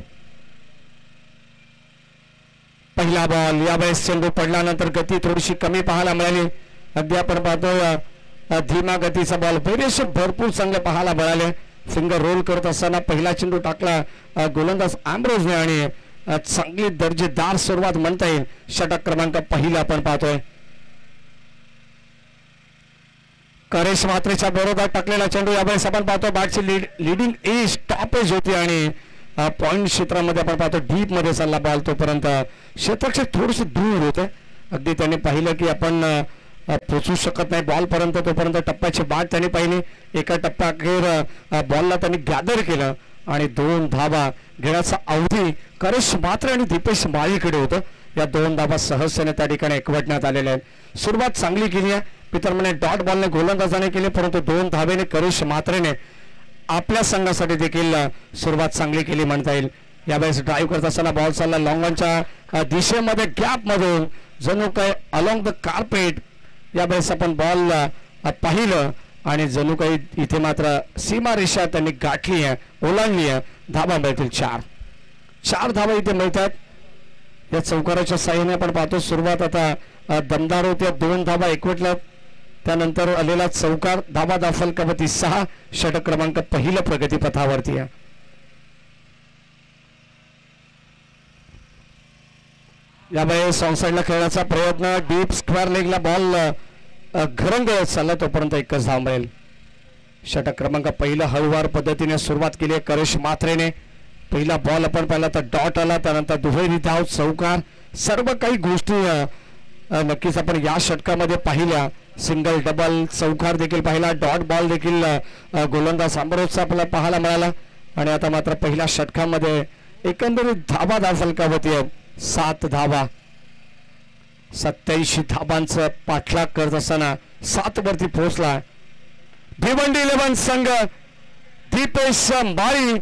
पहिला बॉल, यावेळेस चेंडू पडल्यानंतर गती थोडीशी कमी पाहायला मिळाली. अगदी आपण पाहतो धीमा गतीचा बॉल बरेचसे भरपूर चांगले पाहायला मिळाले. फिंगर रोल करत असताना पहिला चेंडू टाकला गोलंदाज अँब्रोजने आणि चांगली दर्जेदार सुरुवात म्हणता येईल. षटक क्रमांक पहिला आपण पाहतोय. करेश मात्रेच्या बरोबर टाकलेला चेंडू यावेळेस आपण पाहतो बॅटची लीडिंग एज टॉपेज होती आणि पॉइंट क्षेत्रामध्ये आपण पाहतो डीप मध्ये चालला बॉल. तोपर्यंत क्षेत्रक्षक थोडेसे दूर होते. अगदी त्यांनी पाहिलं की आपण पोचू शकत नाही बॉल पर्यंत. तोपर्यंत टप्प्याची बाट त्यांनी पाहिली. एका टप्प्याखेर बॉलला त्यांनी गॅदर केलं आणि 2 धावा घेण्याचा अवधी करेश मात्रे आणि दीपेश माळीकडे होतं. या 2 धावा सहजतेने त्या ठिकाणी एकवटण्यात आलेल्या आहेत. सुरुवात चांगली केली आहे. पितर म्हणे डॉट बॉलने गोलंदाजाने केले, परंतु 2 धावेने करेश मात्रेने आपल्या संघासाठी देखील सुरुवात चांगली केली म्हणता येईल. यावेळेस ड्राईव्ह करत असताना बॉल चालला लॉंगॉनच्या दिशेमध्ये गॅप मधून जणू काय अलॉंग द कार्पेट. यावेळेस आपण बॉल पाहिलं आणि जणू काही इथे मात्र सीमा रेषा त्यांनी गाठली आहे, ओलांडली आहे. धावा मिळतील 4 धावा इथे मिळतात. या चौकाराच्या साह्याने आपण पाहतो सुरुवात आता दमदार होत्या. 2 धावा एकवटल्या, त्यानंतर आलेला चौकार. धावा दाखल कवती 6. षटक क्रमांक पहिलं प्रगतीपथावरती आहे. यावेळेस ऑनसाइडला खेळण्याचा प्रयत्न. डीप स्क्वेअर लेगला बॉल घरंगळत चालला, तोपर्यंत एकच धाव मिळेल. षटक क्रमांक पहिलं हळूवार पद्धतीने सुरुवात केली आहे करेश मात्रेने. पहिला बॉल आपण पाहिला तर डॉट आला, त्यानंतर दुहेरी धाव, चौकार, सर्व काही गोष्टी नक्कीच आपण या षटकामध्ये पाहिल्या. सिंगल, डबल, चौकार देखील पाहिला. डॉट बॉल देखील गोलंदाज अँब्रोजचा आपल्याला पाहायला मिळाला. आणि आता मात्र पहिल्या षटकामध्ये एकंदरीत धावा दाखल होती आहेत 7 धावा. 87 धाबांचं पाठलाग करत असताना 7 वरती पोहोचला भिवंडी 11 संघ. दीपेश माळी.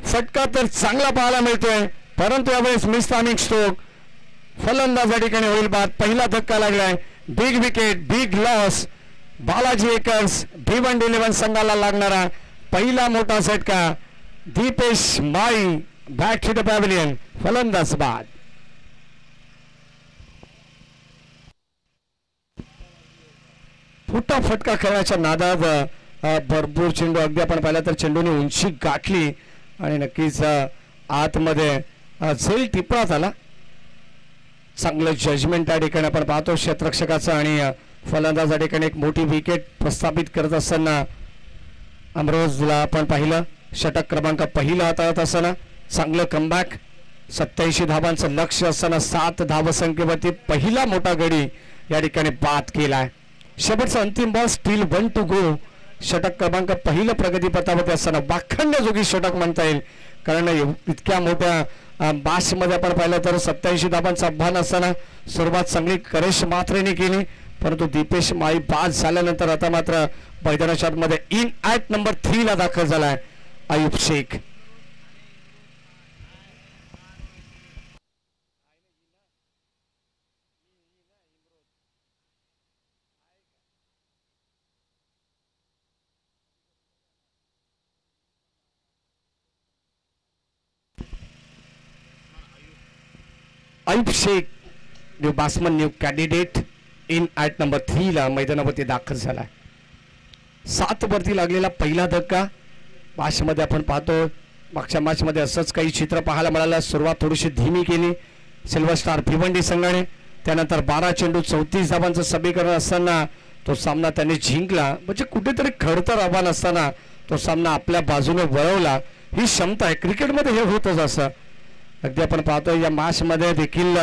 फटका तर चांगला पाहायला मिळतोय, परंतु यावेळेस मिस टायमिंग स्ट्रोक. फलंदाज या ठिकाणी होईल बाद. पहिला धक्का लागलाय. Big wicket, big loss. Balaji acres Bhiwandi 11 संघाला लागणारा पहिला मोठा झटका. दीपेश माळी बॅक टू द पॅव्हिलियन, फलंदाज बाद. फुटा फटका खेळण्याच्या नादात भरपूर चेंडू, अगदी आपण पाहिलं तर चेंडूने उंची गाठली आणि नक्कीच आतमध्ये झेल टिपण्यात आला. चांगलं जजमेंट त्या ठिकाणी आपण पाहतो क्षेत्ररक्षकाचं आणि फलंदाज या ठिकाणी एक मोठी विकेट प्रस्थापित करत असताना अमरोजला आपण पाहिलं. षटक क्रमांक पहिला हाताळत असताना चांगलं कमबॅक. 87 धावांचं लक्ष असताना 7 धावसंख्येवरती पहिला मोठा गडी या ठिकाणी बाद केलाय. शेवटचा अंतिम बॉल स्टील 1 to go. षटक क्रमांक पहिलं प्रगतीपथावरती असताना वाखण्यजोगी षटक म्हणता येईल, कारण इतक्या मोठ्या बाशमध्ये आपण पाहिलं तर 87 धावांचं आव्हान असताना सुरुवात चांगली करेश मात्रेने केली, परंतु दीपेश माळी बाद झाल्यानंतर आता मात्र मैदानाच्या आतमध्ये इन ॲट नंबर 3 ला दाखल झालाय Ayub Shaikh. Ayub Shaikh new batsman, new candidate in at number 3 ला मैदानावरती दाखल झाला. 7 वरती लागलेला पहिला धक्का. मॅचमध्ये आपण पाहतो मागच्या मॅचमध्ये असंच काही चित्र पाहायला मिळालं. सुरुवात थोडीशी धीमी केली सिल्वर स्टार भिवंडी संघाने, त्यानंतर 12 चेंडू 34 धावांचं समीकरण असताना तो सामना त्यांनी जिंकला. म्हणजे कुठेतरी खडतर आव्हान असताना तो सामना आपल्या बाजूने वळवला. ही क्षमता आहे क्रिकेटमध्ये, हे होतच असं. अगदी आपण पाहतो या मॅचमध्ये देखील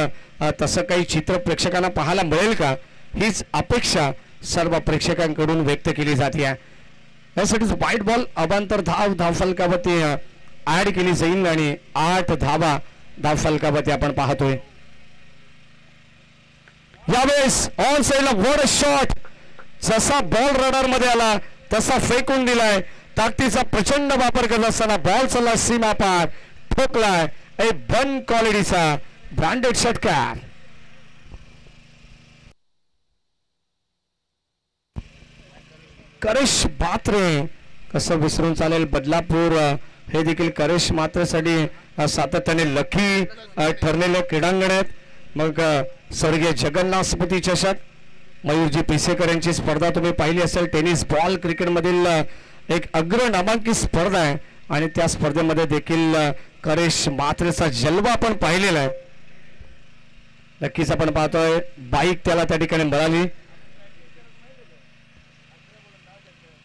तसं काही चित्र प्रेक्षकांना पाहायला मिळेल का, हीच अपेक्षा सर्व प्रेक्षकांकडून व्यक्त केली जाते. यासाठीच व्हाईट बॉल अबांतर धावफलकावरती ऍड केली जाईल आणि 8 धावा धावफलकावरती आपण पाहतोय. यावेळेस ऑन साइडला वर शॉट, जसा बॉल रडार मध्ये आला तसा फेकून दिलाय. ताकदीचा प्रचंड वापर करत असताना बॉल चालला सीमा पार, ठोकलाय ए बन क्वालिटीचा ब्रँडेड षटकार. करेश मात्रे, कसं विसरून चालेल, बदलापूर हे देखील करेश मात्रेसाठी सातत्याने लकी ठरलेले क्रीडांगण आहेत. मग स्वर्गीय जगन्नाथपती चषक, मयूरजी पिसेकर यांची स्पर्धा तुम्ही पाहिली असेल. टेनिस बॉल क्रिकेटमधील एक अग्र नामांकित स्पर्धा आहे आणि त्या स्पर्धेमध्ये देखील करेश मात्रेचा जलवा आपण पाहिलेला आहे. नक्कीच आपण पाहतोय बाईक त्याला त्या ठिकाणी मिळाली.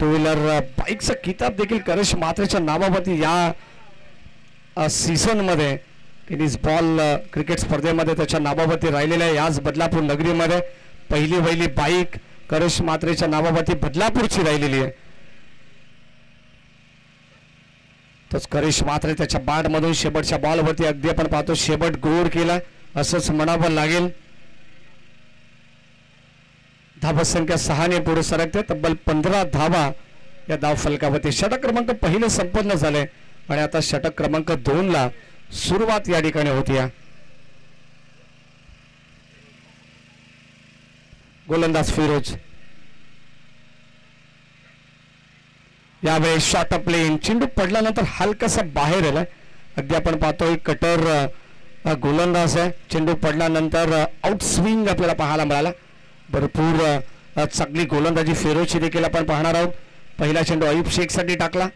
टू व्हीलर बाईकचा किताब देखील करेश मात्रेच्या नावावरती या सीझन मध्ये टेनिस बॉल क्रिकेट स्पर्धेमध्ये त्याच्या नावावरती राहिलेला आहे. याच बदलापूर नगरीमध्ये पहिली वहिली बाईक करेश मात्रेच्या नावावरती बदलापूरची राहिलेली आहे. तोच करेश मात्रे त्याच्या बॅट मधून शेवटच्या बॉलवरती अगदी आपण पाहतो शेवट गोड केला असंच म्हणावं लागेल. धावसंख्या 6 ने पुढे सरकते. तब्बल 15 धावा या धावफलकावरती. षटक क्रमांक पहिले संपन्न झाले आणि आता षटक क्रमांक 2 ला सुरुवात या ठिकाणी होती. गोलंदाज फिरोज, यावेळेस शॉट अप लेन, चेंडू पडल्यानंतर हलकासा बाहेर आलाय. अगदी आपण पाहतोय कटर गोलंदाज आहे. चेंडू पडल्यानंतर आउट स्विंग आपल्याला पाहायला मिळाला. भरपूर चांगली गोलंदाजी फिरोजची देखील आपण पाहणार आहोत. पहिला चेंडू अयूब शेख साठी टाकला,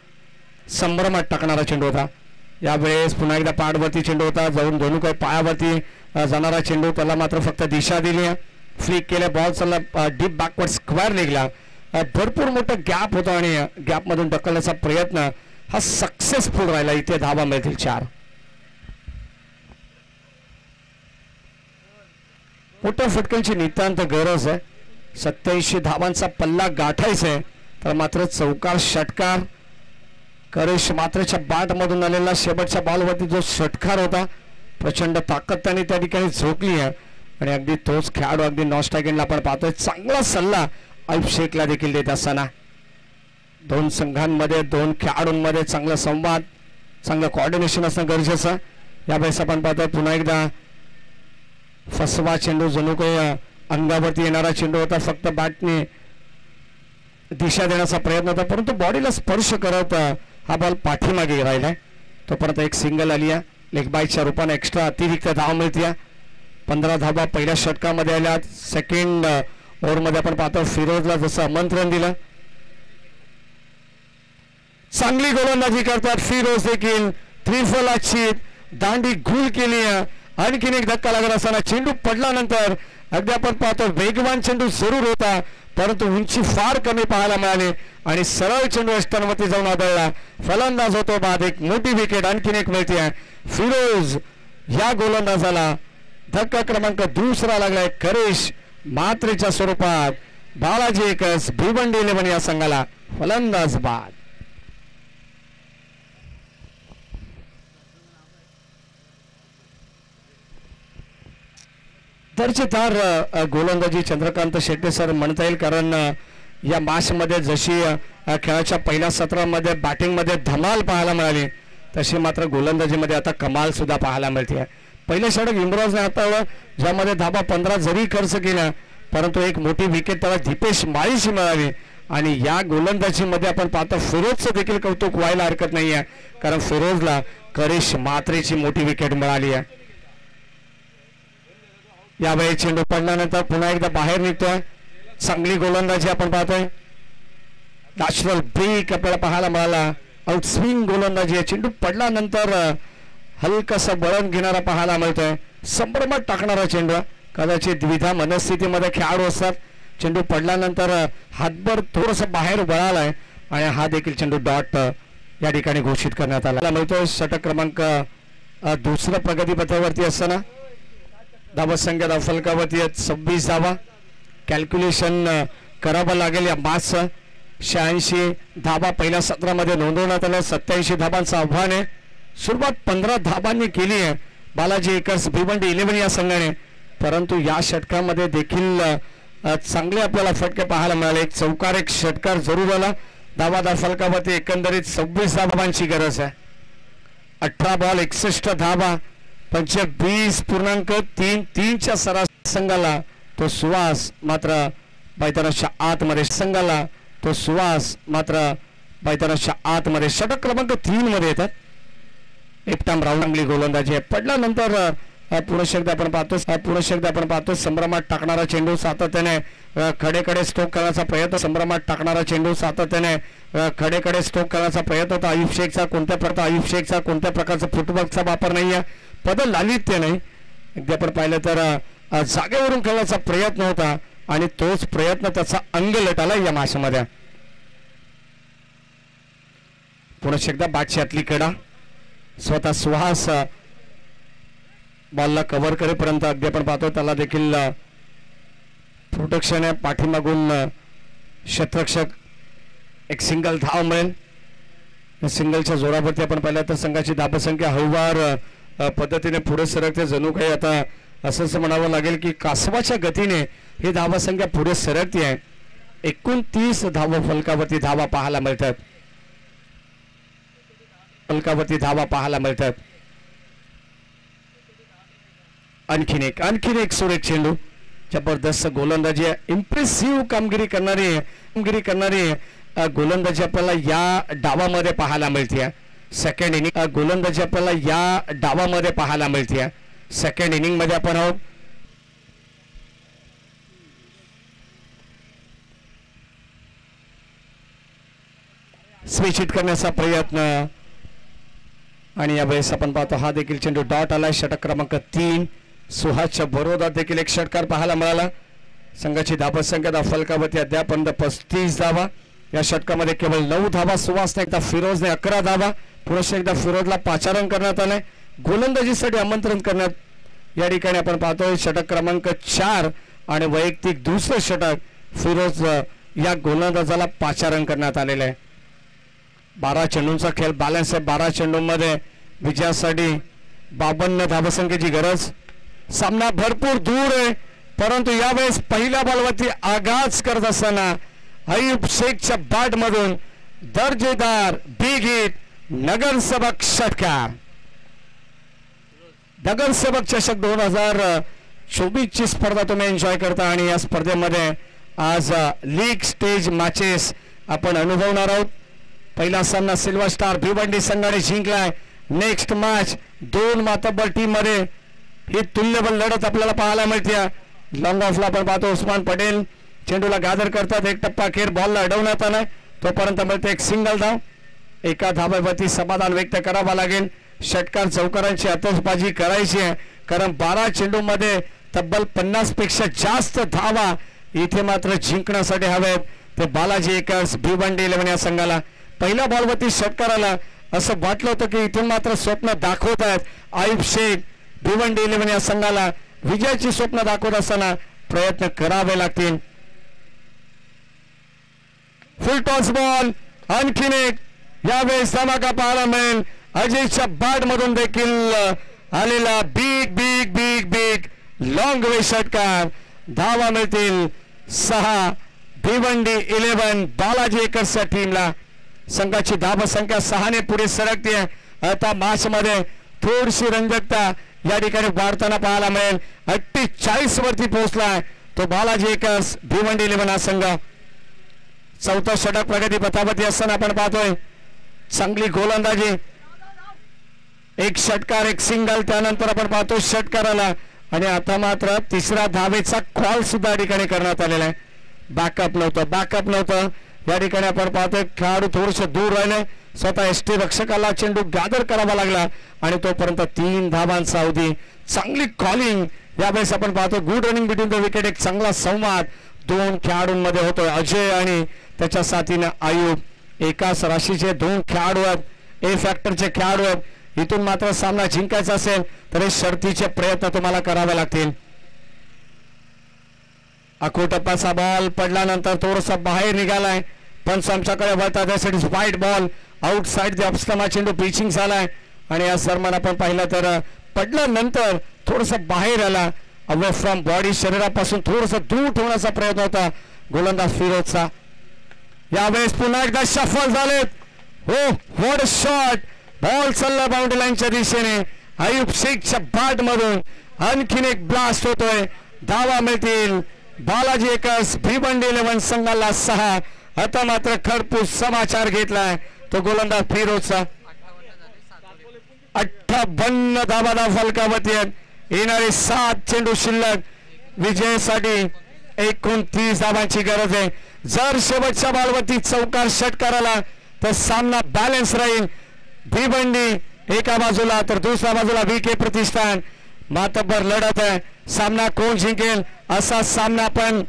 संभ्रमात टाकणारा चेंडू होता. यावेळेस पुन्हा एकदा पाडवरती चेंडू होता, जाऊन दोन्ही काही पायावरती जाणारा चेंडू, त्याला मात्र फक्त दिशा दिली, फ्लिक केल्या, बॉल चालला डीप बॅकवर्ड स्क्वेअर निघला. भरपूर मोठा गॅप होता आणि गॅप मधून ढकलण्याचा प्रयत्न हा सक्सेसफुल राहिला. इथे धावा मिळतील 4. मोठ्या फटक्यांची नितांत गरज आहे. 87 धावांचा पल्ला गाठायचा आहे, तर मात्र चौकार षटकार करेश मात्रेच्या बॅट मधून आलेला शेवटच्या बॉलवरती जो षटकार होता, प्रचंड ताकद त्याने त्या ठिकाणी झोकली आहे आणि अगदी तोच खेळाडू अगदी नॉस्टॅगेनला आपण पाहतोय. चांगला सल्ला अयूब शेखला देखील देत असताना दोन संघांमध्ये, दोन खेळाडूंमध्ये चांगला संवाद, चांगलं कोऑर्डिनेशन असणं गरजेचं. यावेळेस आपण पाहतोय पुन्हा एकदा फसवा चेंडू, जणू काही अंगावरती येणारा चेंडू होता, फक्त बॅटने दिशा देण्याचा प्रयत्न होता, परंतु बॉडीला स्पर्श करत हा बॉल पाठीमागे राहिलाय. तोपर्यंत एक सिंगल आली आहे. लेग बायच्या रूपाने एक्स्ट्रा अतिरिक्त धाव मिळते. 15 धावा पहिल्या षटकामध्ये आल्या. सेकंड ओव्हरमध्ये आपण पाहतो फिरोजला जसं आमंत्रण दिलं. चांगली गोलंदाजी करतात फिरोज देखील. त्रिफलाची दांडी गुल केली आहे. आणखीन एक धक्का लागत असताना चेंडू पडल्यानंतर अगदी आपण पाहतो वेगवान चेंडू जरूर होता, परंतु उंची फार कमी पाहायला मिळाली आणि सरळ चेंडू अष्टांवरती जाऊन आदळला. फलंदाज होतो बाद. एक मोठी विकेट आणखीन एक मिळते आहे. फिरोज या गोलंदाजाला धक्का क्रमांक दुसरा लागलाय. करेश मात्रेच्या स्वरूपात. बालाजी एकच. भिवंडी 11 या संघाला फलंदाज बाद. दर्जेदार गोलंदाजी चंद्रकांत शेट्टे सर म्हणता येईल, कारण या मॅचमध्ये जशी खेळाच्या पहिल्या सत्रामध्ये बॅटिंगमध्ये धमाल पाहायला मिळाली, तशी मात्र गोलंदाजीमध्ये आता कमाल सुद्धा पाहायला मिळते. पहिले षटक इम्रोजने हाताळलं, ज्यामध्ये धाबा 15 जरी खर्च केला, परंतु एक मोठी विकेट त्याला दीपेश माळीशी मिळाली. आणि या गोलंदाजीमध्ये आपण पाहतो फिरोजचं देखील कौतुक व्हायला हरकत नाही आहे, कारण फिरोजला करेश मात्रेची मोठी विकेट मिळाली आहे. यावेळी चेंडू पडल्यानंतर पुन्हा एकदा बाहेर निघतोय. चांगली गोलंदाजी आपण पाहतोय. नॅचरल ब्रेक आपल्याला पाहायला मिळाला. आउटस्विंग गोलंदाजी. चेंडू पडल्यानंतर हलकासा वळण घेणारा पाहायला मिळतोय. संभ्रमात टाकणारा चेंडू. कदाचित द्विधा मनस्थितीमध्ये खेळाडू असतात. चेंडू पडल्यानंतर हातभर थोडंसं बाहेर वळालाय आणि हा देखील चेंडू डॉट या ठिकाणी घोषित करण्यात आला मिळतोय. षटक क्रमांक दुसऱ्या प्रगतीपथावरती असताना धावसंख्या धावफलकावरती 26 धावा. कॅल्क्युलेशन करावं लागेल या मॅचचं. 86 धावा पहिल्या सत्रामध्ये नोंदवण्यात आल्या. 87 धाबांचं आव्हान आहे. सुरुवात 15 धाबांनी केली आहे बालाजी एकर्स भिवंडी 11 या संघाने, परंतु या षटकामध्ये देखील चांगले आपल्याला फटके पाहायला मिळाले. एक चौकार एक षटकार जरूर आला. धावा धावफलकावरती एकंदरीत 26 धाबांची गरज आहे. 18 बॉल 61 धावा 25.33च्या सरासरी संघाला तो सुवास मात्र मैदानाच्या आतमध्ये. संघाला तो सुवास मात्र मैदानाच्या आतमध्ये. षटक क्रमांक 3 मध्ये येतात. एकटाम राऊंड चांगली गोलंदाजी पडल्यानंतर पुरुष एकदा आपण पाहतो संभ्रमात टाकणारा चेंडू सातत्याने खडेकडे स्ट्रोक करण्याचा प्रयत्न. संभ्रमात टाकणारा चेंडू सातत्याने खडेकडे स्ट्रोक करण्याचा प्रयत्न होता. आयुब शेखचा कोणत्या प्रकारचा फुटवर्कचा वापर नाही आहे. पदल लालित्य नाही. अगदी आपण पाहिलं तर जागेवरून खेळण्याचा प्रयत्न होता आणि तोच प्रयत्न त्याचा अंग लटाला या मॅचमध्ये. पुन्हा एकदा बॅटची आतली कडा. स्वतः सुहास बॉलला कव्हर करेपर्यंत अगदी आपण पाहतो त्याला देखील प्रोटेक्शन आहे. पाठीमागून क्षेत्ररक्षक एक सिंगल धाव मिळेल. सिंगलच्या जोरावरती आपण पाहिलं तर संघाची धावसंख्या हळूवार पद्धतीने पुढे सरकते. जणू काही आता असंच म्हणावं लागेल की कासवाच्या गतीने ही धावसंख्या पुढे सरकते आहे. 29 धावा फलकावरती धावा पाहायला मिळतात. आणखीन एक सुरेख चेंडू. जबरदस्त गोलंदाजी आहे. इम्प्रेसिव्ह कामगिरी करणारी गोलंदाजी आपल्याला या डावामध्ये पाहायला मिळते. सेकंड इनिंग गोलंदाजी आपल्याला या डावामध्ये पाहायला मिळते. सेकंड इनिंग मध्ये आपण आहोत. स्विच हिट करण्याचा प्रयत्न आणि यावेळेस आपण पाहतो हा देखील चेंडू डॉट आलाय. षटक क्रमांक 3. सुहासच्या बरोबर देखील एक षटकार पाहायला मिळाला. संघाची धावसंख्या धावफलकावरती अद्यापर्यंत 35 धावा. या षटकामध्ये केवळ 9 धावा सुहासने, एकदा फिरोजने 11 धावा. पुन्हा एकदा फिरोजला पाचारण करण्यात आलंय. गोलंदाजीसाठी आमंत्रण करण्यात या ठिकाणी आपण पाहतोय. षटक क्रमांक 4 आणि वैयक्तिक दुसरं षटक फिरोज या गोलंदाजाला पाचारण करण्यात आलेलं आहे. 12 चेंडूंचा खेळ बॅलन्स आहे. 12 चेंडूंमध्ये विजयासाठी 52 धावसंख्येची गरज. सामना भरपूर दूर आहे, परंतु यावेळेस पहिल्या बॉलवरती आघात करत असताना आयुब शेखच्या बॅटमधून दर्जेदार बिग हिट. नगरसेवक षटकार. नगरसेवक चषक 2024 ची स्पर्धा तुम्ही एन्जॉय करता आणि या स्पर्धेमध्ये आज लीग स्टेज मॅचेस आपण अनुभवणार आहोत. पहिला सामना सिल्वर स्टार भिवंडी संघाने जिंकलाय. नेक्स्ट मॅच दोन मातब्बर टीम मध्ये ही तुल्यबल लढत आपल्याला पाहायला मिळते. लॉंग ऑफला आपण पाहतो उस्मान पटेल चेंडूला गादर करतात. एक टप्पा खेळ बॉलला अडवण्यात आलाय. तोपर्यंत मिळते एक सिंगल धाव. एका धाब्यावरती समाधान व्यक्त करावा लागेल. षटकार चौकारांची आतषबाजी करायची आहे कारण 12 चेंडूमध्ये तब्बल 50 पेक्षा जास्त धावा इथे मात्र जिंकण्यासाठी हवेत. ते बालाजी एकर्स भिवंडी 11 या संघाला पहिल्या बॉलवरती षटकाराला असं वाटलं होतं की इथून मात्र स्वप्न दाखवत आहेत. आयुब शेख भिवंडी 11 या संघाला विजयाची स्वप्न दाखवत असताना प्रयत्न करावे लागतील. फुल टॉस बॉल आणखीन एक यावेळेस धमाका पाहायला मिळेल. अजयच्या बॅट मधून देखील आलेला big big big big long वे षटकार. धावा मिळतील 6. भिवंडी 11 बालाजी एकर्सच्या टीमला. संघाची धावसंख्या 6 ने पुढे सरकते. आता मॅच मध्ये थोडीशी रंजकता या ठिकाणी वाढताना पाहायला मिळेल. 48 वरती पोहोचलाय तो बालाजी एकर्स भिवंडी 11 हा संघ. चौथा षटक प्रगती पथावरती असताना आपण पाहतोय चांगली गोलंदाजी. एक षटकार एक सिंगल त्यानंतर आपण पाहतो षटकाराला आणि आता मात्र तिसरा धावेचा कॉल सुद्धा या ठिकाणी करण्यात आलेला आहे. बॅकअप नव्हतं या ठिकाणी आपण पाहतोय खेळाडू थोडेसे दूर राहिले. स्वतः एसटी रक्षकाला चेंडू गॅदर करावा लागला आणि तोपर्यंत 3 धावांचा अवधी. चांगली कॉलिंग यावेळेस आपण पाहतो. Good running between the wicket. एक चांगला संवाद 2 खेळाडूंमध्ये होतोय. अजय आणि त्याच्या साथीनं आयुब. एकाच राशीचे 2 खेळाडू आहेत. ए फॅक्टरचे खेळाडू आहेत. इथून मात्र सामना जिंकायचा असेल तर हे शर्तीचे प्रयत्न तुम्हाला करावे लागतील. अकोटप्पाचा बॉल पडल्यानंतर थोडासा बाहेर निघालाय. पंच आमच्याकडे वळतात. त्यासाठी वाईट बॉल आउटसाइड द ऑफ चेंडू पिचिंग झालाय आणि या दरम्यान आपण पाहिलं तर पडल्यानंतर थोडासा बाहेर आला. अवे फ्रॉम बॉडी शरीरापासून थोडासा दूर ठेवण्याचा प्रयत्न होता गोलंदाज फिरोजचा. यावेळेस पुन्हा एकदा शफल झालेत. हो व्हॉट अ शॉट. बॉल चालला बाउंड्री लाईनच्या दिशेने. आयुब शेखच्या बॅट मधून आणखीन एक ब्लास्ट होतोय. धावा मिळतील बालाजी एकर्स भिवंडी 11 संघाला 6. आता मात्र खरपूस समाचार घेतलाय तो गोलंदाज फिरोजचा. 58 धावा फलकावरती आहेत. येणारे 7 चेंडू शिल्लक. विजयासाठी 29 धावांची गरज आहे. जर शेवटच्या बॉलवरती चौकार षटकाराला तर सामना बॅलन्स राहील. भिवंडी एका बाजूला तर दुसऱ्या बाजूला VK प्रतिष्ठान. मातब्बर लढत आहे. सामना कोण जिंकेल असा सामना आपण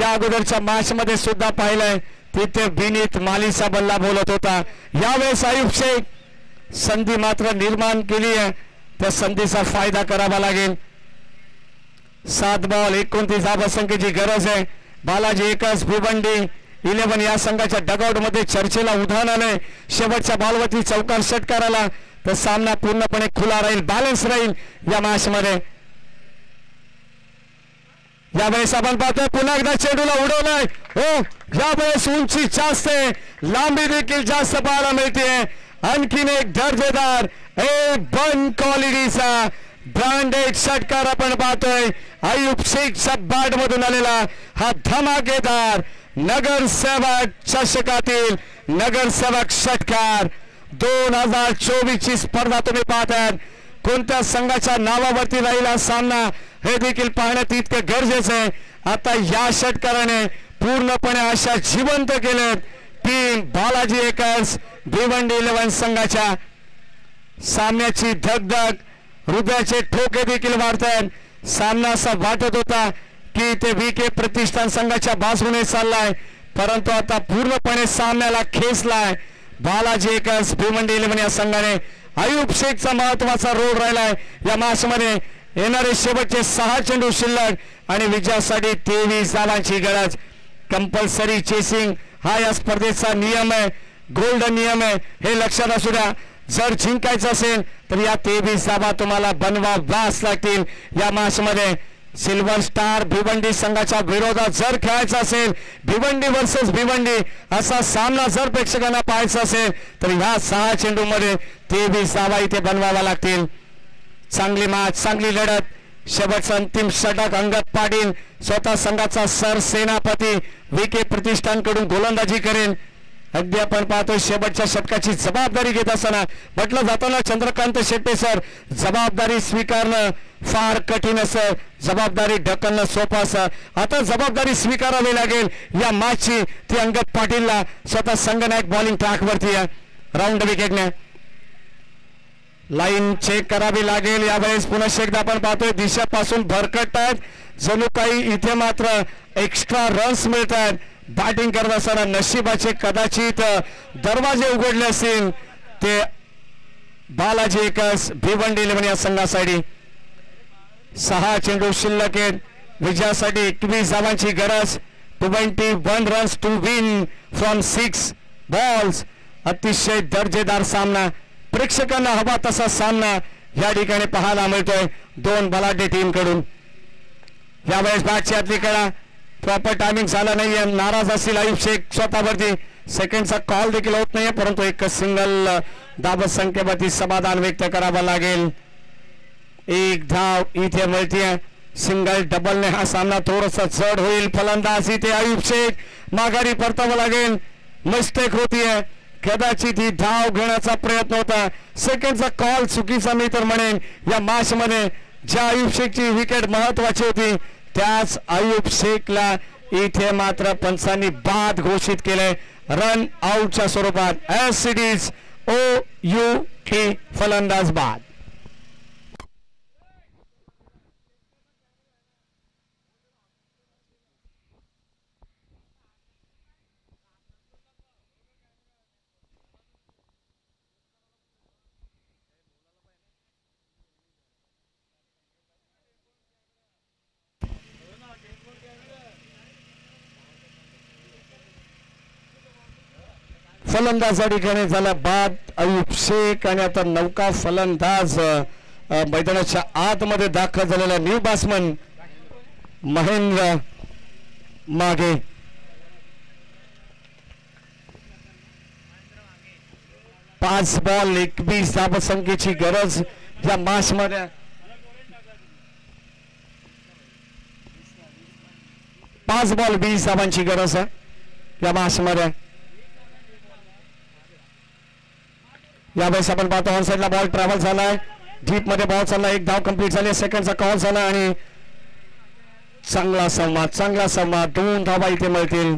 या अगोदरच्या मॅच मध्ये सुद्धा पाहिलाय. तिथे विनीत मालीचा बल्ला बोलत होता. यावेळेस आयुब शेख संधी मात्र निर्माण केली आहे. त्या संधीचा फायदा करावा लागेल. 7 बॉल 29 धावसंख्येची गरज आहे. बालाजी एकर्स भिवंडी 11 या संघाच्या डगआउट मध्ये चर्चेला उधाण आलंय. शेवटच्या बॉलवरती चौकार षटकाराला तर सामना पूर्णपणे खुला राहील. बॅलन्स राहील या मॅच मध्ये. यावेळेस आपण पाहतोय पुन्हा एकदा चेंडूला उडवलाय. हो यावेळेस उंची जास्त आहे. लांबी देखील जास्त पाहायला मिळते. आणखीन एक दर्जेदार A1 क्वालिटीचा ब्रँडेड षटकार आपण पाहतोय. आयुब शेखच्या बॅट मधून आलेला हा धमाकेदार नगरसेवक चषकातील नगरसेवक षटकार. 2024 ची स्पर्धा तुम्ही पाहताय. कोणत्या संघाच्या नावावरती राहिला सामना हे देखील पाहणं तितके गरजेचं आहे. आता या षटकाराने पूर्णपणे आशा जिवंत केलेत टीम बालाजी एकर्स भिवंडी 11 संघाच्या. सामन्याची धगधग हृदयाचे ठोके देखील वाढतात. सामना असा वाटत होता की ते VK प्रतिष्ठान संघाच्या बाजूने चाललाय परंतु आता पूर्णपणे सामन्याला खेचलाय बालाजी एकर्स भिवंडी 11 या संघाने. आयुब शेखचा महत्वाचा रोल राहिलाय या मॅच मध्ये. येणारे शेवटचे 6 चेंडू शिल्लक आणि विजयासाठी 23 धावांची गरज. कंपल्सरी चेसिंग हा या स्पर्धेचा नियम आहे. गोल्डन नियम आहे हे लक्षात असू द्या. जर जिंकायचं असेल तर या 23 धावा तुम्हाला बनवाव्याच लागतील या मॅच मध्ये. सिल्वर स्टार भिवंडी संघाच्या विरोधात जर खेळायचं असेल भिवंडी वर्सेस भिवंडी असा सामना जर प्रेक्षकांना पाहायचा असेल तर ह्या 6 चेंडू मध्ये 23 धावा इथे बनवाव्या लागतील. चांगली मॅच चांगली लढत शेवटचा अंतिम षटक अंगद पाटील स्वतः संघाचा सरसेनापती विके प्रतिष्ठानकडून गोलंदाजी करेल. अगदी आपण पाहतोय शेवटच्या षटकाची जबाबदारी घेत असताना म्हटलं जाताना चंद्रकांत शेट्टे सर जबाबदारी स्वीकारणं फार कठीण असं, जबाबदारी ढकलणं सोपं असं. आता जबाबदारी स्वीकारावी लागेल या मॅचची. ती अंगद पाटीलला स्वतः संघनायक बॉलिंग ट्रॅकवरती आहे. राऊंड विकेटने लाईन चेक करावी लागेल यावेळेस. पुन्हा एकदा आपण पाहतोय दिशापासून भरकटत आहेत, जणू काही इथे मात्र एक्स्ट्रा रन्स मिळत आहेत. बॅटिंग करत असताना नशिबाचे कदाचित दरवाजे उघडले असतील ते बालाजी एकस भिवंडी 11 या संघासाठी. 6 चेंडू शिल्लक आहेत. विजयासाठी 21 धावांची गरज. 21 runs to win from 6 balls. अतिशय दर्जेदार सामना, प्रेक्षकांना हवा तसा सामना या ठिकाणी पाहायला मिळतोय दोन बलाढ्य टीम कडून. यावेळेस बॅटची आतली कडा प्रॉपर टायमिंग झाला नाहीये. नाराज असतील आयुब शेख स्वतःवरती. सेकंडचा कॉल देखील होत नाहीये, परंतु एक सिंगल धाव संख्येवरती समाधान व्यक्त करावं लागेल. एक धाव इथे मिळतीये. सिंगल डबलने हा सामना थोडासा जड होईल. फलंदाज इथे आयुब शेख माघारी परतावं लागेल. मिस्टेक होतीये, कदाचित ही धाव घेण्याचा प्रयत्न होता. सेकंडचा कॉल चुकीचा मी तर म्हणेन. या मॅच मध्ये ज्या आयुब शेखची विकेट महत्वाची होती त्याच आयुब शेखला इथे मात्र पंचांनी बाद घोषित केले रन आउटच्या स्वरूपात. एस इट इज OUT फलंदाज बाद. फलंदाज ठिकाणी झाला बाद आयुब शेख. आणि आता नौका फलंदाज मैदानाच्या आतमध्ये दाखल झालेला न्यू बॅट्समन महेंद्र मागे. पाच बॉल 21 धावसंख्येची गरज या मॅच मध्ये. 5 बॉल 20 धावांची गरज आहे या मॅच मध्ये. यावेळेस आपण पाहतो ऑन साइडला बॉल ट्रॅव्हल झालाय. डीप मध्ये बॉल चालला. एक धाव कंप्लीट झाली. सेकंडचा कॉल झाला आणि चांगला संवाद 2 धावा इथे मिळतील.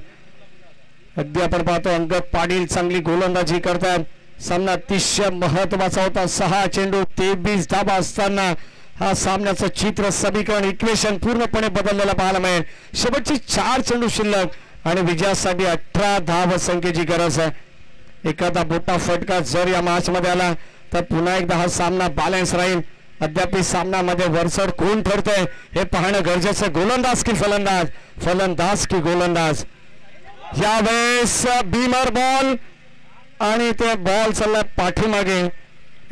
अगदी आपण पाहतो अंगद पाटील चांगली गोलंदाजी करतात. सामना अतिशय महत्वाचा होता. 6 चेंडू 23 धावा असताना हा सामन्याचं चित्र समीकरण इक्वेशन पूर्णपणे बदललेला पाहायला मिळेल. शेवटची 4 चेंडू शिल्लक आणि विजयासाठी 18 धाव संख्येची गरज आहे. एखादा मोठा फटका जर या मॅच मध्ये आला तर पुन्हा एकदा हा सामना बॅलन्स राहील. अद्याप सामन्यामध्ये वरचढ कोण ठरतंय हे पाहणं गरजेचं. गोलंदाज की फलंदाज, फलंदाज की गोलंदाज. यावेळेस बीमर बॉल आणि ते बॉल चालला पाठीमागे.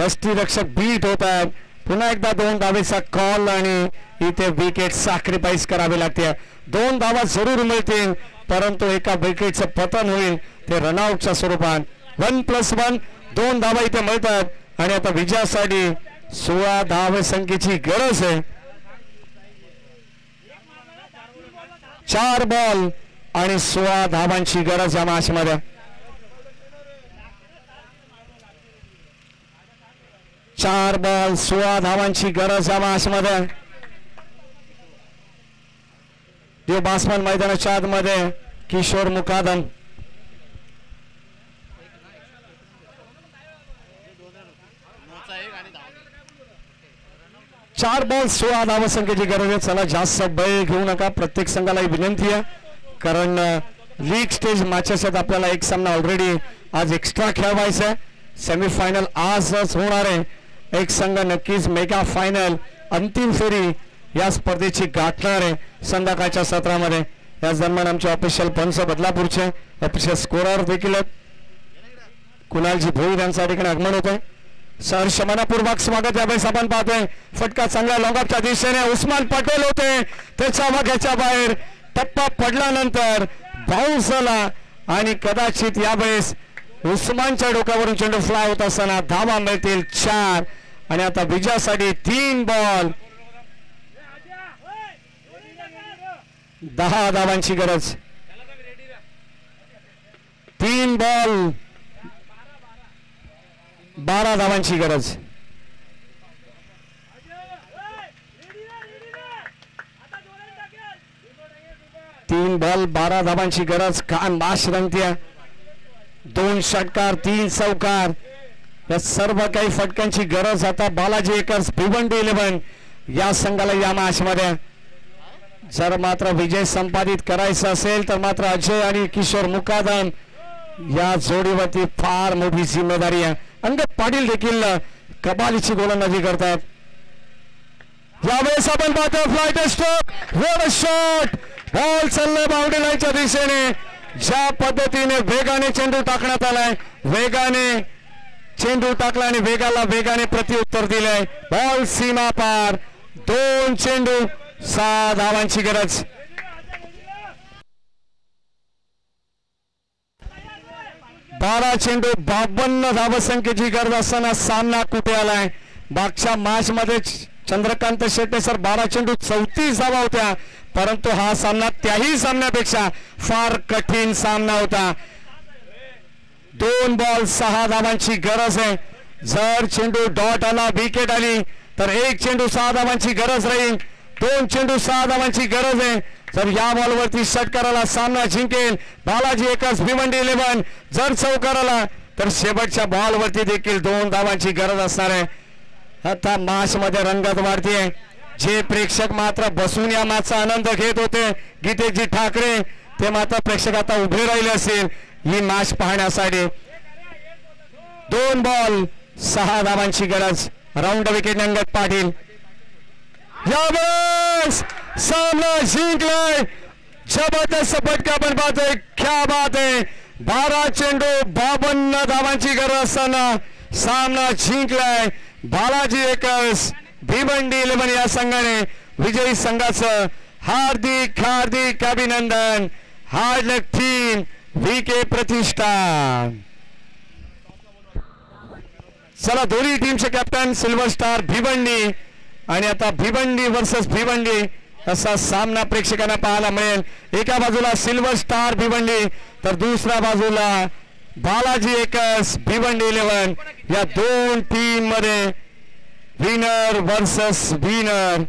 यष्टीरक्षक बीट होत आहेत. पुन्हा एकदा 2 धावेचा कॉल आणि इथे विकेट सॅक्रिफाईस करावी लागते. 2 धावा जरूर मिळतील, परंतु एका विकेटचं पतन होईल ते रनआउटच्या स्वरूपात. 1+1 2 धावा इथे मिळतात आणि आता विजयासाठी 16 धाव संख्येची गरज आहे. 4 बॉल आणि 16 धावांची गरज या मॅच मध्ये. 4 बॉल 16 धावांची गरज या मॅच मध्ये. देव बासमन मैदानाच्या आतमध्ये किशोर मुकादम. 4 बॉल 16 धावसंख्येची गरज आहे. चला जास्त बळ घेऊ नका. प्रत्येक संघाला विनंती आहे, कारण लीग स्टेज मॅचेस आहेत. आपल्याला एक सामना ऑलरेडी आज एक्स्ट्रा खेळवायचा आहे. सेमीफायनल आजच होणार आहे. एक संघ नक्कीच मेगा फायनल अंतिम फेरी या स्पर्धेची गाठणार आहे संध्याकाळच्या सत्रामध्ये. याच दरम्यान आमचे ऑफिशियल पंच बदलापूरचे ऑफिशियल स्कोरर देखील कुणालजी भोईर यांच्या ठिकाणी आगमन होत आहे. सहर्ष मनापूर्वक स्वागत. यावेळेस आपण पाहतोय फटका चांगला लॉंगऑफच्या दिशेने उस्मान पटेल होते, त्याच्या वाघ्याच्या बाहेर टप्पा पडल्यानंतर बाउन्स झाला आणि कदाचित यावेळेस उस्मानच्या डोक्यावरून चेंडू फ्लाय होत असताना धावा मिळतील 4 आणि आता विजयासाठी 3 बॉल 10 धावांची गरज. 3 बॉल 12 धावांची गरज. 3 बॉल 12 धावांची गरज. कान बाश रंगत्या. 2 षटकार 3 चौकार या सर्व काही फटक्यांची गरज आता बालाजी एकर्स भिवंडी 11 या संघाला या मॅच मध्ये. जर मात्र विजय संपादित करायचा असेल तर मात्र अजय आणि किशोर मुकादम या जोडीवरती फार मोठी जिम्मेदारी आहे. अंगद पाटील देखील कमालीची गोलंदाजी करतात. यावेळेस आपण पाहतो flight stroke one shot. Ball चाललाय बाउंड्री लाईनच्या दिशेने. ज्या पद्धतीने वेगाने चेंडू टाकण्यात आलाय, वेगाने चेंडू टाकला आणि वेगाने प्रत्युत्तर दिलंय. बॉल सीमा पार. 2 चेंडू 6 धावांची गरज. बारा चेंडू 52 धावसंख्येची गरज असताना सामना कुठे आलाय. मागच्या मॅच मध्ये चंद्रकांत शेट्टे सर 12 चेंडू 34 धावा होत्या, परंतु हा सामना त्याही सामन्यापेक्षा फार कठीण सामना होता. 2 बॉल 6 धावांची गरज आहे. जर चेंडू डॉट आला, विकेट आली तर 1 चेंडू 6 धावांची गरज राहील. 2 चेंडू 6 धावांची गरज आहे. जर या बॉलवरती षटकाराला सामना जिंकेल बालाजी एकर्स भिवंडी 11. जर चौकाराला तर शेवटच्या बॉलवरती देखील 2 धावांची गरज असणार आहे. आता मॅच मध्ये रंगत वाढतीये. जे प्रेक्षक मात्र बसून या मॅचचा आनंद घेत होते, गीतेशजी ठाकरे, ते मात्र प्रेक्षक आता उभे राहिले असेल ही मॅच पाहण्यासाठी. 2 बॉल 6 धावांची गरज. Round wicket Angad Patil. यावेळेस सामना जिंकलाय. जबरदस्त फटका आपण पाहतोय. क्या बात आहे. 12 चेंडू 52 धावांची गरज असताना सामना जिंकलाय बालाजी एकर्स भिवंडी 11 या संघाने. विजयी संघाचं हार्दिक हार्दिक अभिनंदन. हार्ड लक टीम VK प्रतिष्ठान. चला दोन्ही टीमचे कॅप्टन सिल्वर स्टार भिवंडी आणि आता भिवंडी वर्सेस भिवंडी असा सामना प्रेक्षकांना पाहायला मिळेल. एका बाजूला सिल्वर स्टार भिवंडी तर दुसऱ्या बाजूला बालाजी एकर्स भिवंडी 11. या 2 टीम मध्ये विनर वर्सेस विनर.